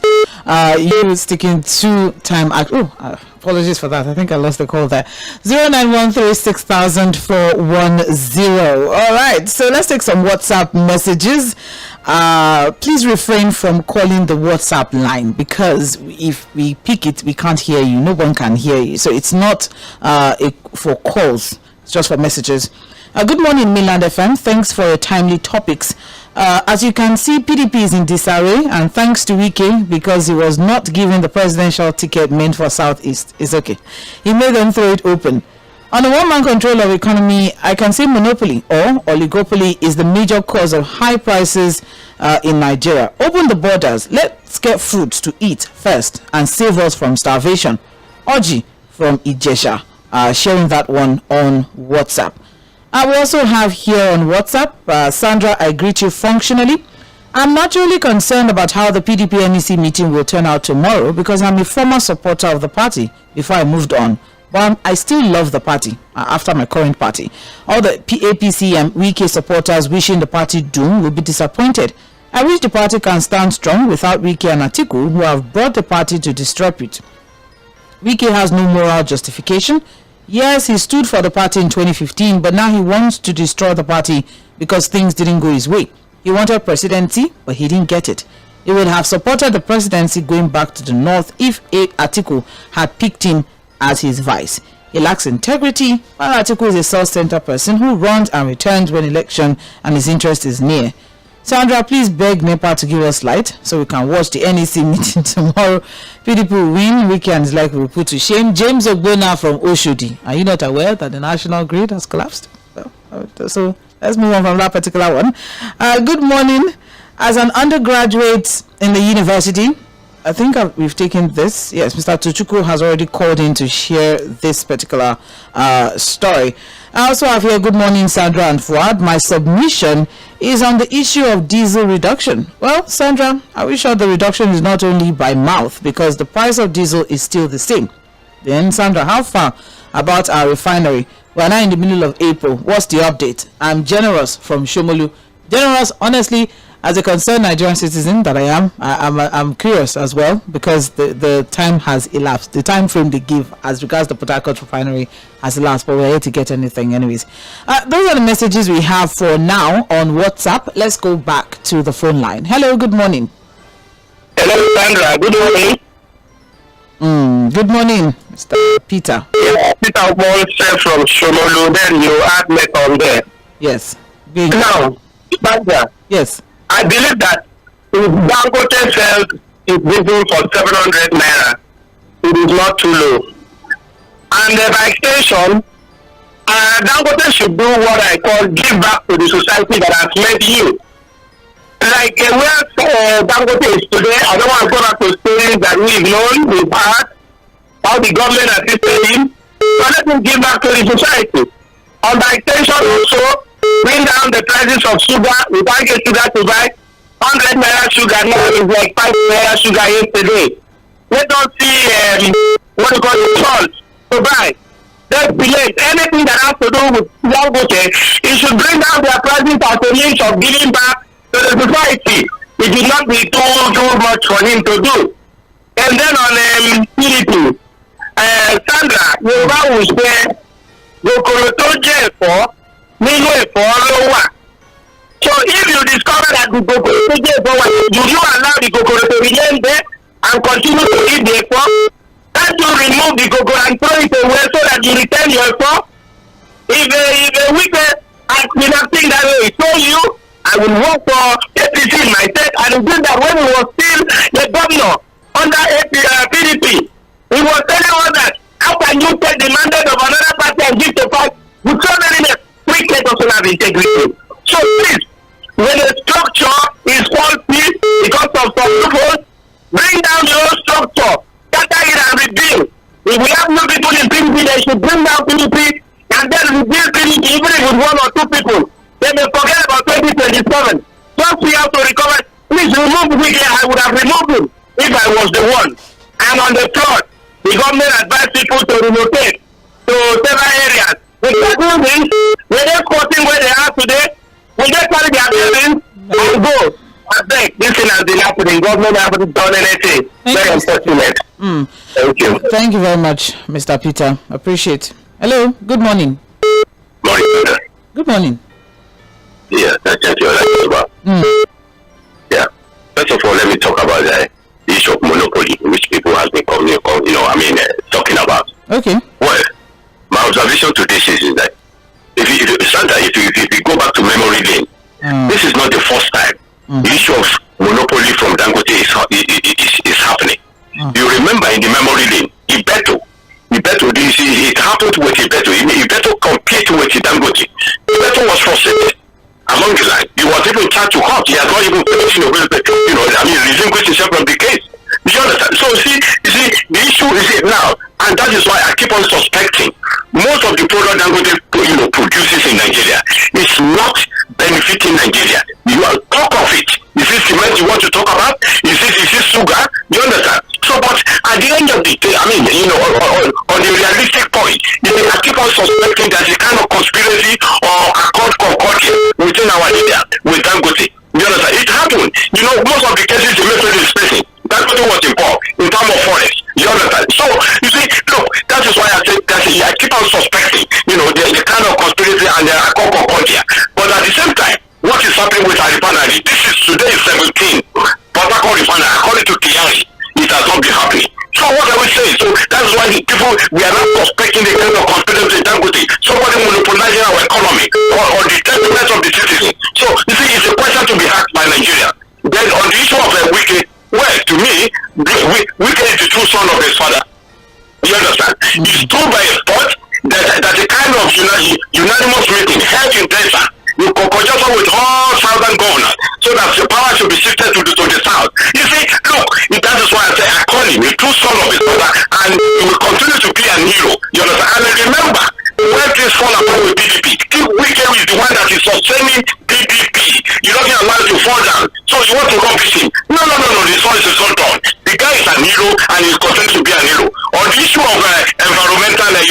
you sticking to time. Apologies for that. I think I lost the call there. 0913-6000-410. All right. So let's take some WhatsApp messages. Please refrain from calling the WhatsApp line, because if we pick it, we can't hear you. No one can hear you. So it's not for calls. It's just for messages. Good morning, Mainland FM. Thanks for your timely topics. As you can see, PDP is in disarray, and thanks to Wike, because he was not given the presidential ticket meant for Southeast. It's okay. He made them throw it open. On the one-man control of economy, I can say monopoly or oligopoly is the major cause of high prices in Nigeria. Open the borders. Let's get food to eat first and save us from starvation. Oji from Ijesha sharing that one on WhatsApp. I will also have here on WhatsApp, Sandra, I greet you functionally. I'm naturally concerned about how the PDP NEC meeting will turn out tomorrow, because I'm a former supporter of the party before I moved on. But I still love the party after my current party. All the APC and Wike supporters wishing the party doom will be disappointed. I wish the party can stand strong without Wike and Atiku, who have brought the party to disrepute. Wike has no moral justification. Yes, he stood for the party in 2015, but now he wants to destroy the party because things didn't go his way. He wanted presidency, but he didn't get it. He would have supported the presidency going back to the north if Atiku had picked him as his vice. He lacks integrity, while Atiku is a self-centered person who runs and returns when election and his interest is near. Sandra, please beg NEPA to give us light so we can watch the NEC meeting tomorrow. PDP will win. Weekends like we'll put to shame. James Ogbona from Oshodi. Are you not aware that the national grid has collapsed? So let's move on from that particular one. Good morning. As an undergraduate in the university, I think we've taken this. Yes, Mr. Tuchuku has already called in to share this particular story. I also have here, good morning, Sandra and Fuad. My submission is on the issue of diesel reduction. Well, Sandra, are we sure the reduction is not only by mouth, because the price of diesel is still the same? Then, Sandra, how far about our refinery? We're now in the middle of April. What's the update? I'm Generous from Shomolu. Generous, honestly, as a concerned Nigerian citizen that I am, I'm curious as well, because the time has elapsed. The time frame they give as regards the Port Harcourt refinery has elapsed, but we're here to get anything anyways. Those are the messages we have for now on WhatsApp. Let's go back to the phone line. Hello, good morning. Hello, Sandra. Good morning. Good morning, Mr. Peter. Yeah, Peter Paul from Shomolu. Then you add me on there. Yes. Now, Sandra. Yes. I believe that if Dangote sells his diesel for 700 naira, it is not too low. And by extension, Dangote should do what I call give back to the society that has made you. Like where Dangote is today, I don't want to go back to stories that we've known, we've had, how the government assisted him. So let him give back to the society. And by extension also, bring down the prices of sugar. We can't get sugar to buy. 100 naira sugar now is like 5 naira sugar yesterday. Let us see what you call it, salt to buy. Let's delay anything that has to do with Dangote. It should bring down their prices as a means of giving back to the society. It should not be too much for him to do. And then on PDP, Sandra, Yoruba will say, Jᴏɪᴜ nínú ẹ̀fọ́ ló wà. So if you discover that the kòkòrò tó jẹ́ ẹ̀fọ́ wà, you allow the kòkòrò to remain there and continue to eat the ẹ̀fọ́. Can't you remove the kòkòrò and throw it away so that you return your ẹ̀fọ́? If a wicked has been acting that way, so you, I will work for APC in my state, and it did that when he was still the governor under PDP. He was telling us that how can you take the mandate of another party and give to fight with so many wicked also have integrity. So please, when a structure is faulty because of some loopholes, bring down the whole structure, scatter it and rebuild. If we have no people in PDP, they should bring down PDP and then rebuild PDP even if with 1 or 2 people. They may forget about 2027. Just we have to recover. Please remove Wike. I would have removed him if I was the one. And on the third, The government advised people to relocate to several areas. With that moving, when they cutting where they are today, when they carry their buildings and go. I think this thing has been happening. Government haven't done anything. Very unfortunate. Thank you. Thank you very much, Mr. Peter. Appreciate. Hello. Good morning. Morning, brother. Good morning. Yeah, thank you. Yeah. First of all, let me talk about the issue of monopoly, which people have been talking about. Okay. Well, my observation to this is that if you go back to memory lane, this is not the first time the issue of monopoly from Dangote is happening. You remember in the memory lane, Ibeto, it happened with Ibeto. Ibeto competed with Dangote. Ibeto was frustrated along the line. He was even charged to court. He has not even relinquished himself from the case. You understand? So you see, the issue is it now, and that is why I keep on suspecting most of the product Dangote produces in Nigeria is not benefiting Nigeria. You are talk of it. Is it cement you want to talk about? Is it sugar? You understand? So, but at the end of the day, on the realistic point, I keep on suspecting there's a kind of conspiracy or concordia within our area with Dangote. You understand? It happened. Most of the cases the method is facing. Dangote was involved in terms of forest. You understand? So, you see, look, that is why I say I keep on suspecting, there's a kind of conspiracy and there are concordia. But at the same time, what is happening with our refinery? Today is 17. Port Harcourt refinery, according to Kiari, it has not been happening. So what are we saying? So that's why the people, we are not suspecting the kind of conspiracy in Dangote. Somebody monopolizing our economy or the detriment of the citizen. So you see, it's a question to be asked by Nigeria. Then on the issue of Wike, well, to me, Wike is the true son of his father. You understand? He's told by a sport that a kind of unanimous meeting held in Denver. You conjure with all southern governors so that the power should be shifted to the south. You see, look, that is why I say I call him a true son of his father, and he will continue to be an hero. You understand? And remember, when things fall apart with PDP, Wike is the one that is sustaining PDP. You don't get allowed to fall down. So you want to rubbish him. No, the son is not done. The guy is an hero and he will continue to be an hero. On the issue of environmental,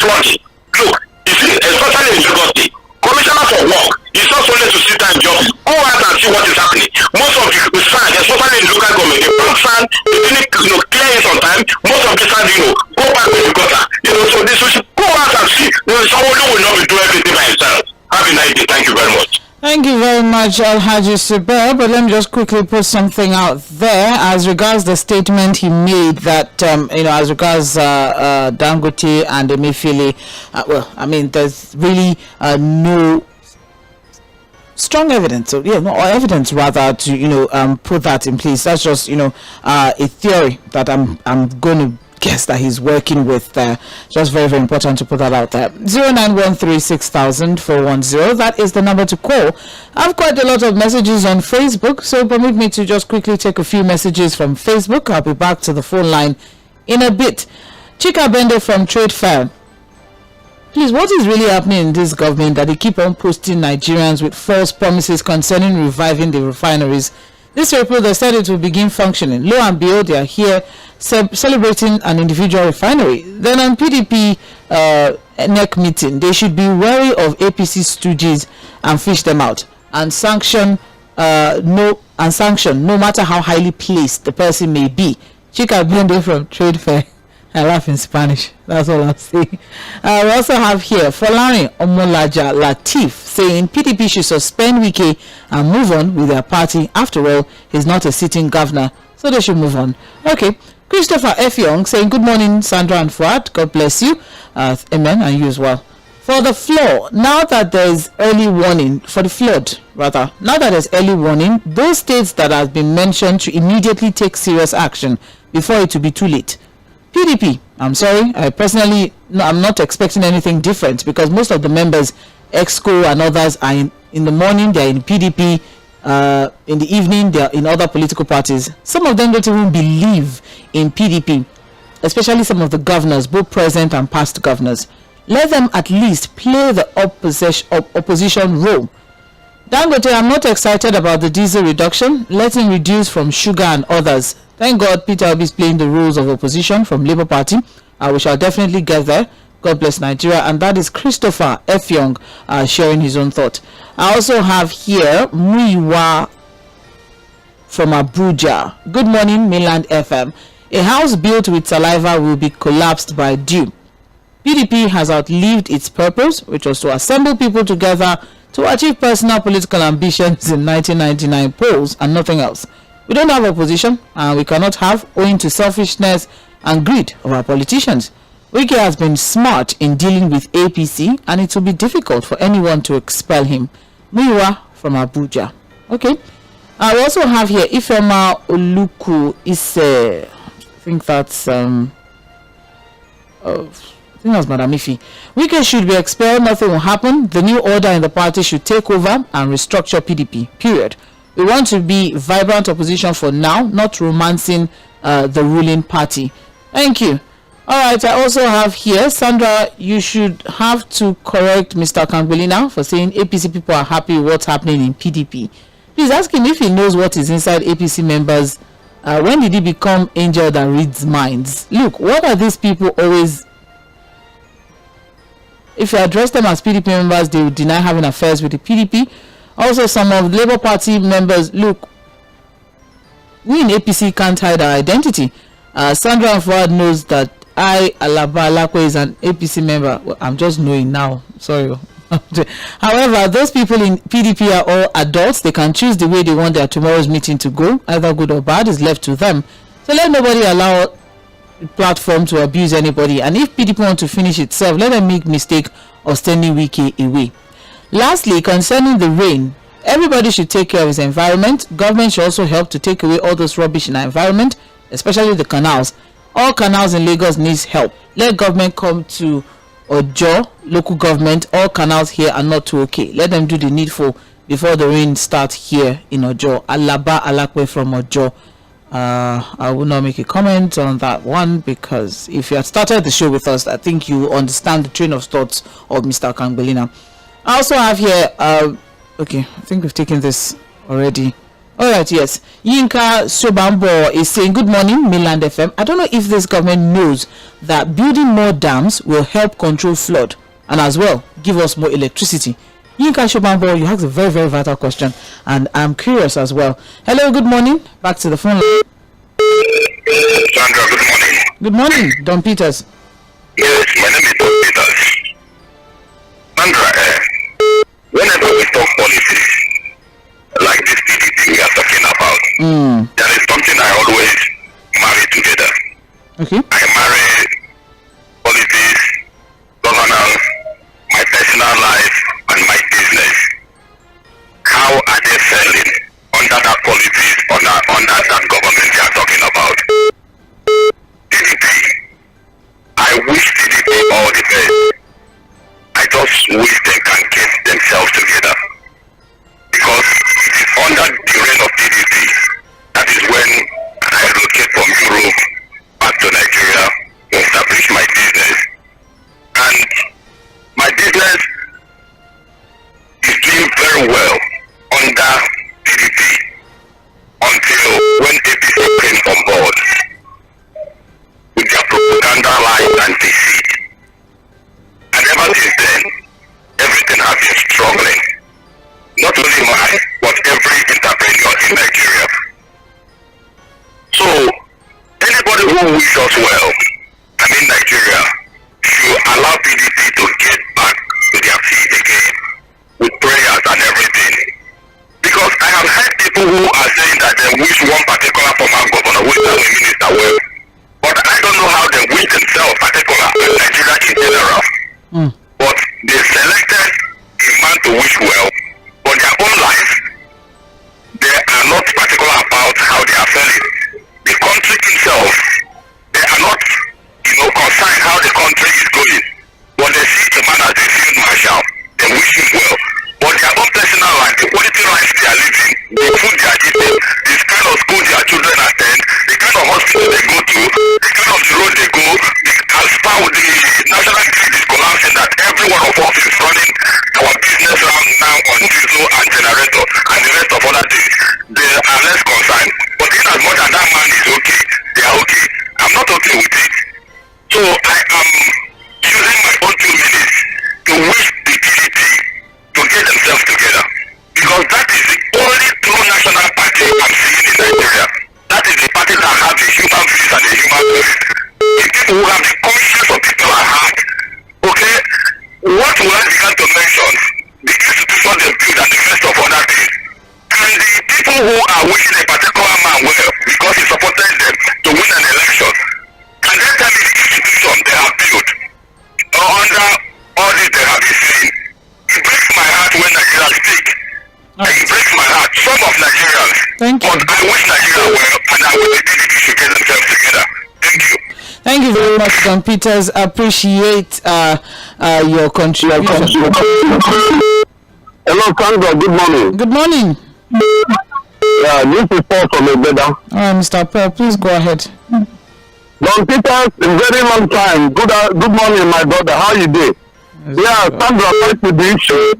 flooding, look, you see, especially in Lagos State, Commissioner for Work is not only to sit and just go out and see what is happening. Most of the sand, especially in local government, they put sand, they didn't clear it on time. Most of the sand, go back to the gutter. So this should go out and see. Someone who will not be doing everything by himself. Have a nice day. Thank you very much. Thank you very much, Alhaji Super. But let me just quickly put something out there as regards the statement he made that, as regards Dangote and Emefiele. There's really no strong evidence, or evidence rather, to put that in place. That's just a theory that I'm going to guess that he's working with. Just very, very important to put that out there. 0913600410. That is the number to call. I have quite a lot of messages on Facebook, so permit me to just quickly take a few messages from Facebook. I'll be back to the phone line in a bit. Chika Bende from Trade Fair. Please, what is really happening in this government that they keep on posting Nigerians with false promises concerning reviving the refineries? This April, they said it will begin functioning. Lo and behold, they are here celebrating an individual refinery. Then on PDP NEC meeting, they should be wary of APC stooges and fish them out and sanction no matter how highly placed the person may be. Chika Bende from Trade Fair. I laugh in Spanish. That's all I'm saying. We also have here Folarin Omolaja Latif saying PDP should suspend Wike and move on with their party. After all, he's not a sitting governor, so they should move on. Okay. Christopher F. Young saying good morning, Sandra and Fuad. God bless you. Amen, and you as well. For the flood, now that there's early warning, those states that have been mentioned to immediately take serious action before it will be too late. PDP, I'm sorry, I'm not expecting anything different because most of the members, EXCO and others, are in the morning, they're in PDP, in the evening, they're in other political parties. Some of them don't even believe in PDP, especially some of the governors, both present and past governors. Let them at least play the opposition role. Dangote, I'm not excited about the diesel reduction. Let him reduce from sugar and others. Thank God Peter Obi is playing the roles of opposition from Labour Party. We shall definitely get there. God bless Nigeria. And that is Christopher Effiong sharing his own thought. I also have here Mοιᴏ from Abuja. Good morning, Mainland FM. A house built with saliva will be collapsed by dew. PDP has outlived its purpose, which was to assemble people together to achieve personal political ambitions in 1999 polls and nothing else. We don't have opposition, and we cannot have, owing to selfishness and greed of our politicians. WIKI has been smart in dealing with APC, and it will be difficult for anyone to expel him. Mοιᴏ from Abuja. Okay. I also have here Ifema Oluku is I think that's Madam Ifi. WIKI should be expelled, nothing will happen. The new order in the party should take over and restructure PDP. Period. We want to be vibrant opposition for now, not romancing the ruling party. Thank you. Alright, I also have here, Sandra, you should have to correct Mr. Kangbelina for saying APC people are happy with what's happening in PDP. Please ask him if he knows what is inside APC members. When did he become angel that reads minds? Look, what are these people always... If you address them as PDP members, they will deny having affairs with the PDP. Also, some of the Labour Party members, look, we in APC can't hide our identity. Sandra Ford knows that 𝐴ᴏ is an APC member. Well, I'm just knowing now. Sorry. However, those people in PDP are all adults. They can choose the way they want their tomorrow's meeting to go. Either good or bad is left to them. So let nobody allow a platform to abuse anybody. And if PDP want to finish itself, let them make mistake of sending WIKI away. Lastly, concerning the rain, everybody should take care of his environment. Government should also help to take away all those rubbish in our environment, especially the canals. All canals in Lagos needs help. Let government come to Ojo, local government. All canals here are not too okay. Let them do the needful before the rain starts here in Ojo. Alakwe from Ojo. I will not make a comment on that one, because if you had started the show with us, I think you understand the train of thoughts of Mr. Kangbelina. I also have here, okay, I think we've taken this already. Alright, yes. Yinka Sobambo is saying, good morning, Mainland FM. I don't know if this government knows that building more dams will help control flood and as well give us more electricity. Yinka Sobambo, you asked a very, very vital question, and I'm curious as well. Hello, good morning. Back to the phone line. Sandra, good morning. Good morning, Don Peters. Yes, my name is Don Peters. Sandra, whenever we talk politics, like this PDP we are talking about, there is something I always marry together. Okay. I marry politics, governance, my personal life, and my business. How are they selling under that politics, under that government they are talking about? PDP, I wish PDP all the best. I just wish they can get themselves together. Because it is under the reign of PDP, that is when I relocate from Europe back to Nigeria to establish my business. And my business is doing very well under PDP until when APC came on board with their propaganda lies and deceit. And ever since then, everything has been struggling. Not only mine, but every entrepreneur in Nigeria. So, anybody who wishes us well, I mean Nigeria, should allow PDP to get back to their feet again with prayers and everything. Because I have heard people who are saying that they wish one particular former governor, which is a minister, well, but I don't know how they wish themselves, particular Nigeria in general. But they selected a man to wish well. For their own life, they are not particular about how they are feeling. The country itself, they are not, concerned how the country is going. But they see the man as a field marshal, they wish him well. But their own personal life, the quality life they are living, the food they are eating, the kind of school their children attend, the kind of hospital they go to, the kind of the road they go, as far as the national grid is collapsing, that I wish Nigeria well, and I wish the PDP should get themselves together. Thank you. Thank you very much, Don Peters. Appreciate your contribution. Hello, Sandra. Good morning. Good morning. Yeah, this is Paul from Ebeda. All right, Mr. Paul, please go ahead. Don Peters, a very long time. Good morning, my brother. How you doing? Yeah, Sandra, back to the issue.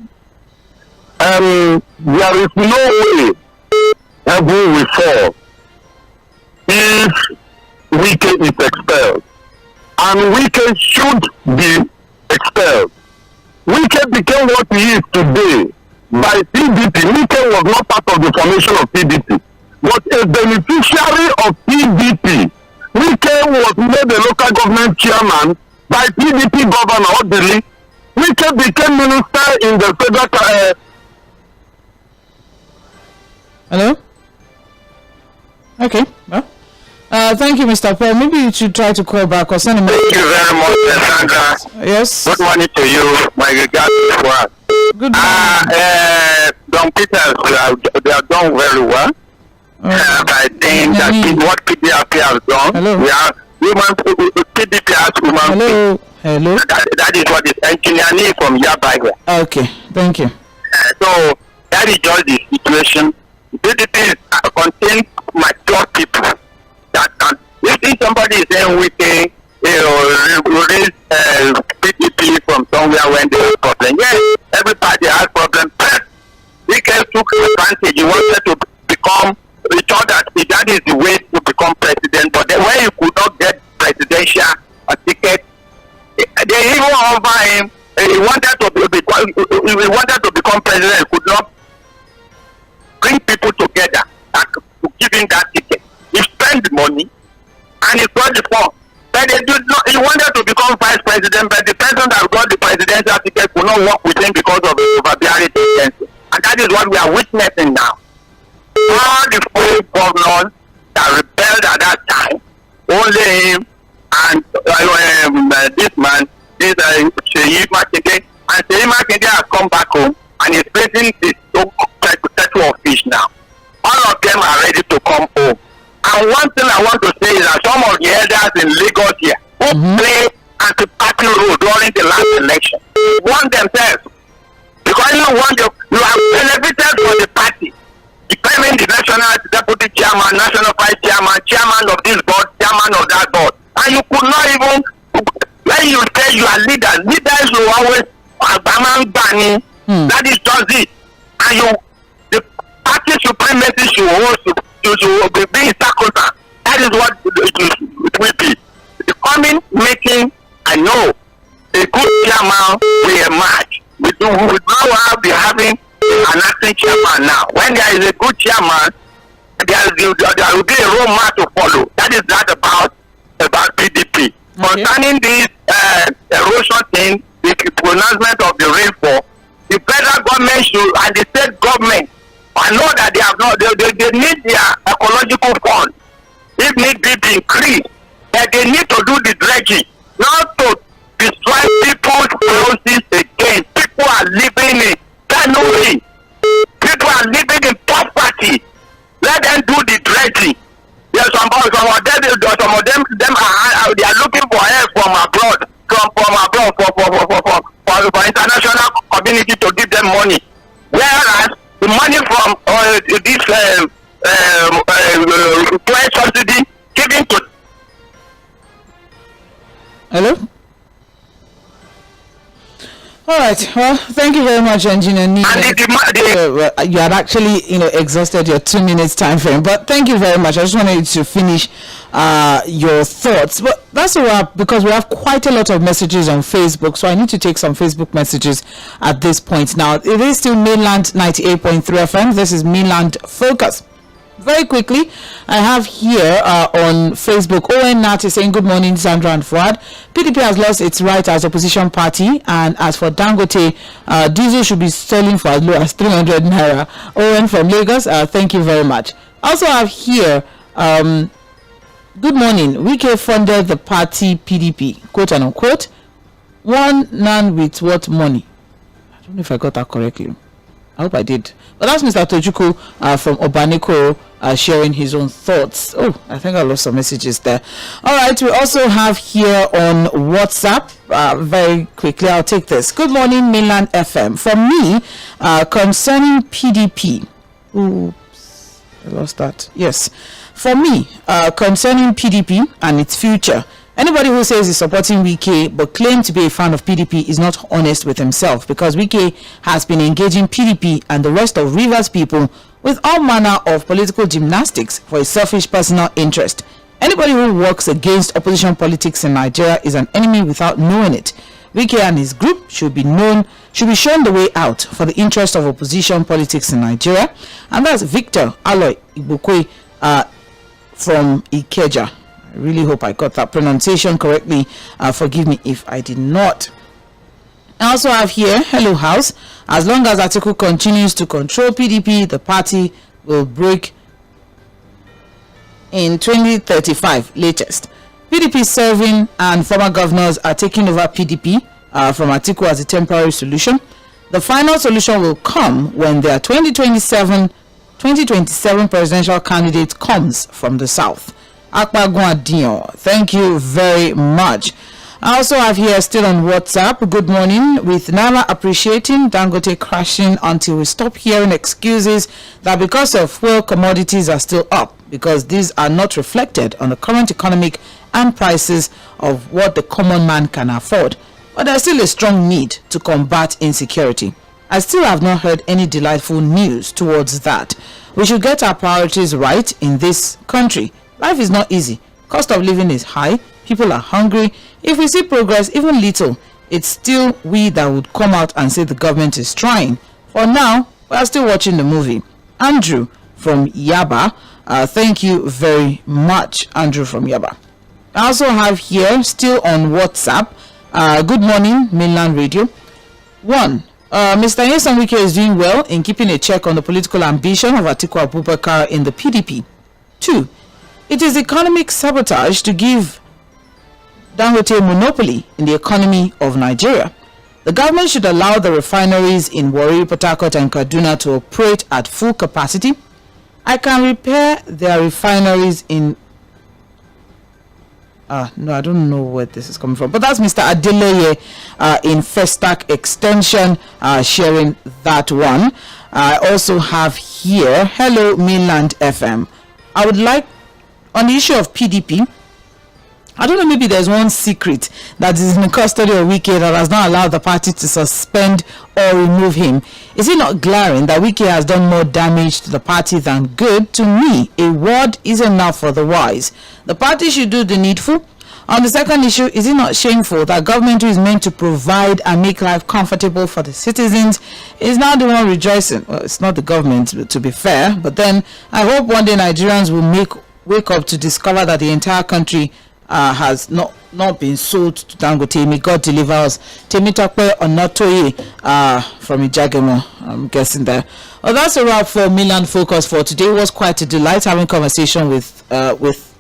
There is no way heaven will fall if Wike is expelled. And Wike should be expelled. Wike became what he is today by PDP. Wike was not part of the formation of PDP, but a beneficiary of PDP. Wike was made a local government chairman by PDP governor Odili. Wike became minister in the federal. Hello? Okay. Well, thank you, Mr. Paul. Maybe you should try to call back or send a message. Thank you very much, Sandra. Yes. Good morning to you. My regards for us. Good morning. Don Peters, they have done very well. I think that what PDP has done, hello. We are human. PDP has human. Hello. Hello. That is what is engineering from Yabagwe. Okay. Thank you. So that is just the situation. PDP contains mature people that can. If somebody is saying we can, raise PDP from somewhere when there is problem. Yes, everybody has problem. We can took advantage. He wanted to become. We thought that is the way to become president. But then when he could not get presidential ticket, they even offer him. He wanted to become president. He could not bring people together to give him that ticket. He spent the money and he got the form. But they did not, he wanted to become vice president, but the person that got the presidential ticket could not work with him because of the overbearing tendency. And that is what we are witnessing now. All the four governors that rebelled at that time, only him and this man, this Jᴏɪᴜ Aᴊɪṕᴏ, and Jᴏɪᴜ Aᴊɪṕᴏ has come back home and is facing this statue of fish now. All of them are ready to come home. And one thing I want to say is that some of the elders in Lagos here who play anti-party role during the last election won themselves. Because you have benefited from the party, becoming the national deputy chairman, national vice chairman, chairman of this board, chairman of that board. And you could not even, when you say you are leaders will always, that is just it. And the party supremacy should be being sacrosanct. That is what it will be. The coming meeting, I know, a good chairman will emerge. We now be having an acting chairman now. When there is a good chairman, there will be a roadmap to follow. That is not about PDP. Okay. Concerning this erosion thing, the pronouncement of the rainfall, the federal government should and the state government, I know that they have not. They need their ecological fund. If need be increased, that they need to do the dredging, not to destroy people's houses again. People are living in penury. People are living in poverty. Let them do the dredging. There's some of them they are looking for help from abroad, for international community to give them money. Whereas the money from this fuel subsidy given to. Hello. All right. Well, thank you very much, Engineer Nina. You had actually, exhausted your 2 minutes time frame, but thank you very much. I just wanted you to finish your thoughts. But that's a wrap because we have quite a lot of messages on Facebook, so I need to take some Facebook messages at this point. Now, it is still Mainland 98.3 FM. This is Mainland Focus. Very quickly, I have here on Facebook, Owen Nat is saying, good morning, Sandra and Fuad. PDP has lost its right as opposition party, and as for Dangote, diesel should be selling for as low as 300 naira. Owen from Lagos, thank you very much. Also have here, good morning, Wike funded the party PDP, quote and unquote, one none with what money? I don't know if I got that correctly. I hope I did. But that's Mr. Tojuku from Obaniko sharing his own thoughts. Oh, I think I lost some messages there. All right, we also have here on WhatsApp, very quickly, I'll take this. Good morning, Mainland FM. From me, concerning PDP. Oops, I lost that. Yes. For me, concerning PDP and its future, anybody who says he's supporting WK but claims to be a fan of PDP is not honest with himself, because WK has been engaging PDP and the rest of Rivers people with all manner of political gymnastics for a selfish personal interest. Anybody who works against opposition politics in Nigeria is an enemy without knowing it. WK and his group should be shown the way out for the interest of opposition politics in Nigeria. And that's Victor Aloy Ibukwe from Ikeja. I really hope I got that pronunciation correctly. Forgive me if I did not. I also have here, hello house. As long as Atiku continues to control PDP, the party will break in 2035 latest. PDP serving and former governors are taking over PDP from Atiku as a temporary solution. The final solution will come when their 2027 presidential candidate comes from the south. Akpagwa, thank you very much. I also have here still on WhatsApp, good morning, with Naira appreciating, Dangote crashing until we stop hearing excuses that because of fuel commodities are still up, because these are not reflected on the current economic and prices of what the common man can afford. But there's still a strong need to combat insecurity. I still have not heard any delightful news towards that. We should get our priorities right in this country. Life is not easy. Cost of living is high. People are hungry. If we see progress, even little, it's still we that would come out and say the government is trying. For now, we are still watching the movie. Andrew from Yaba. Thank you very much, Andrew from Yaba. I also have here, still on WhatsApp, good morning, Mainland Radio. 1. Mr. Nyesom Wike is doing well in keeping a check on the political ambition of Atiku Abubakar in the PDP. 2. It is economic sabotage to give Dangote monopoly in the economy of Nigeria. The government should allow the refineries in Warri, Port Harcourt and Kaduna to operate at full capacity. I can repair their refineries in... no, I don't know where this is coming from. But that's Mr. Adeleye in Festac Extension sharing that one. I also have here, hello Mainland FM. I would like, on the issue of PDP, I don't know, maybe there's one secret that is in the custody of Wike that has not allowed the party to suspend or remove him. Is it not glaring that Wike has done more damage to the party than good? To me, a word is enough for the wise. The party should do the needful. On the second issue, is it not shameful that government who is meant to provide and make life comfortable for the citizens is now the one rejoicing? Well, it's not the government, to be fair, but then I hope one day Nigerians will wake up to discover that the entire country has not been sold to Dangote. May God deliver us. Temitakwe Onotoye from Ijagemo, I'm guessing there. Well, that's a wrap for Milan Focus for today. It was quite a delight having conversation with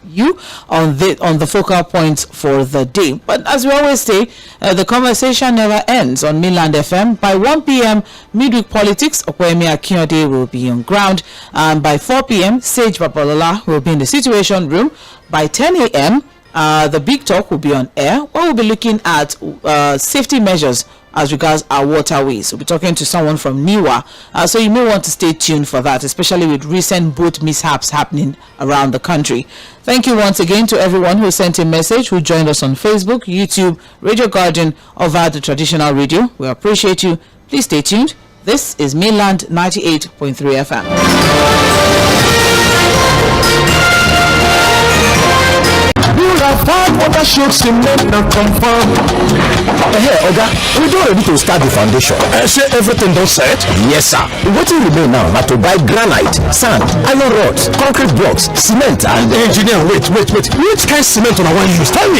you on the focal points for the day. But as we always say, the conversation never ends on Mainland FM. By 1 p.m. midweek politics, Opeyemi Akinode will be on ground, and by 4 p.m. Sage Babalola will be in the Situation Room. By 10 a.m. The big talk will be on air, where we'll be looking at safety measures as regards our waterways. We'll be talking to someone from NIWA, so you may want to stay tuned for that, especially with recent boat mishaps happening around the country. Thank you once again to everyone who sent a message, who joined us on Facebook, YouTube, Radio Garden, or via the traditional radio. We appreciate you. Please stay tuned. This is Mainland 98.3 FM. Water shows cement not confirm. Hey, Oga, we don't ready to start the foundation. Say everything don't set? Yes, sir. What will remain now are to buy granite, sand, iron rods, concrete blocks, cement, and engineer. Wait. Which kind of cement on I want use? Tell me.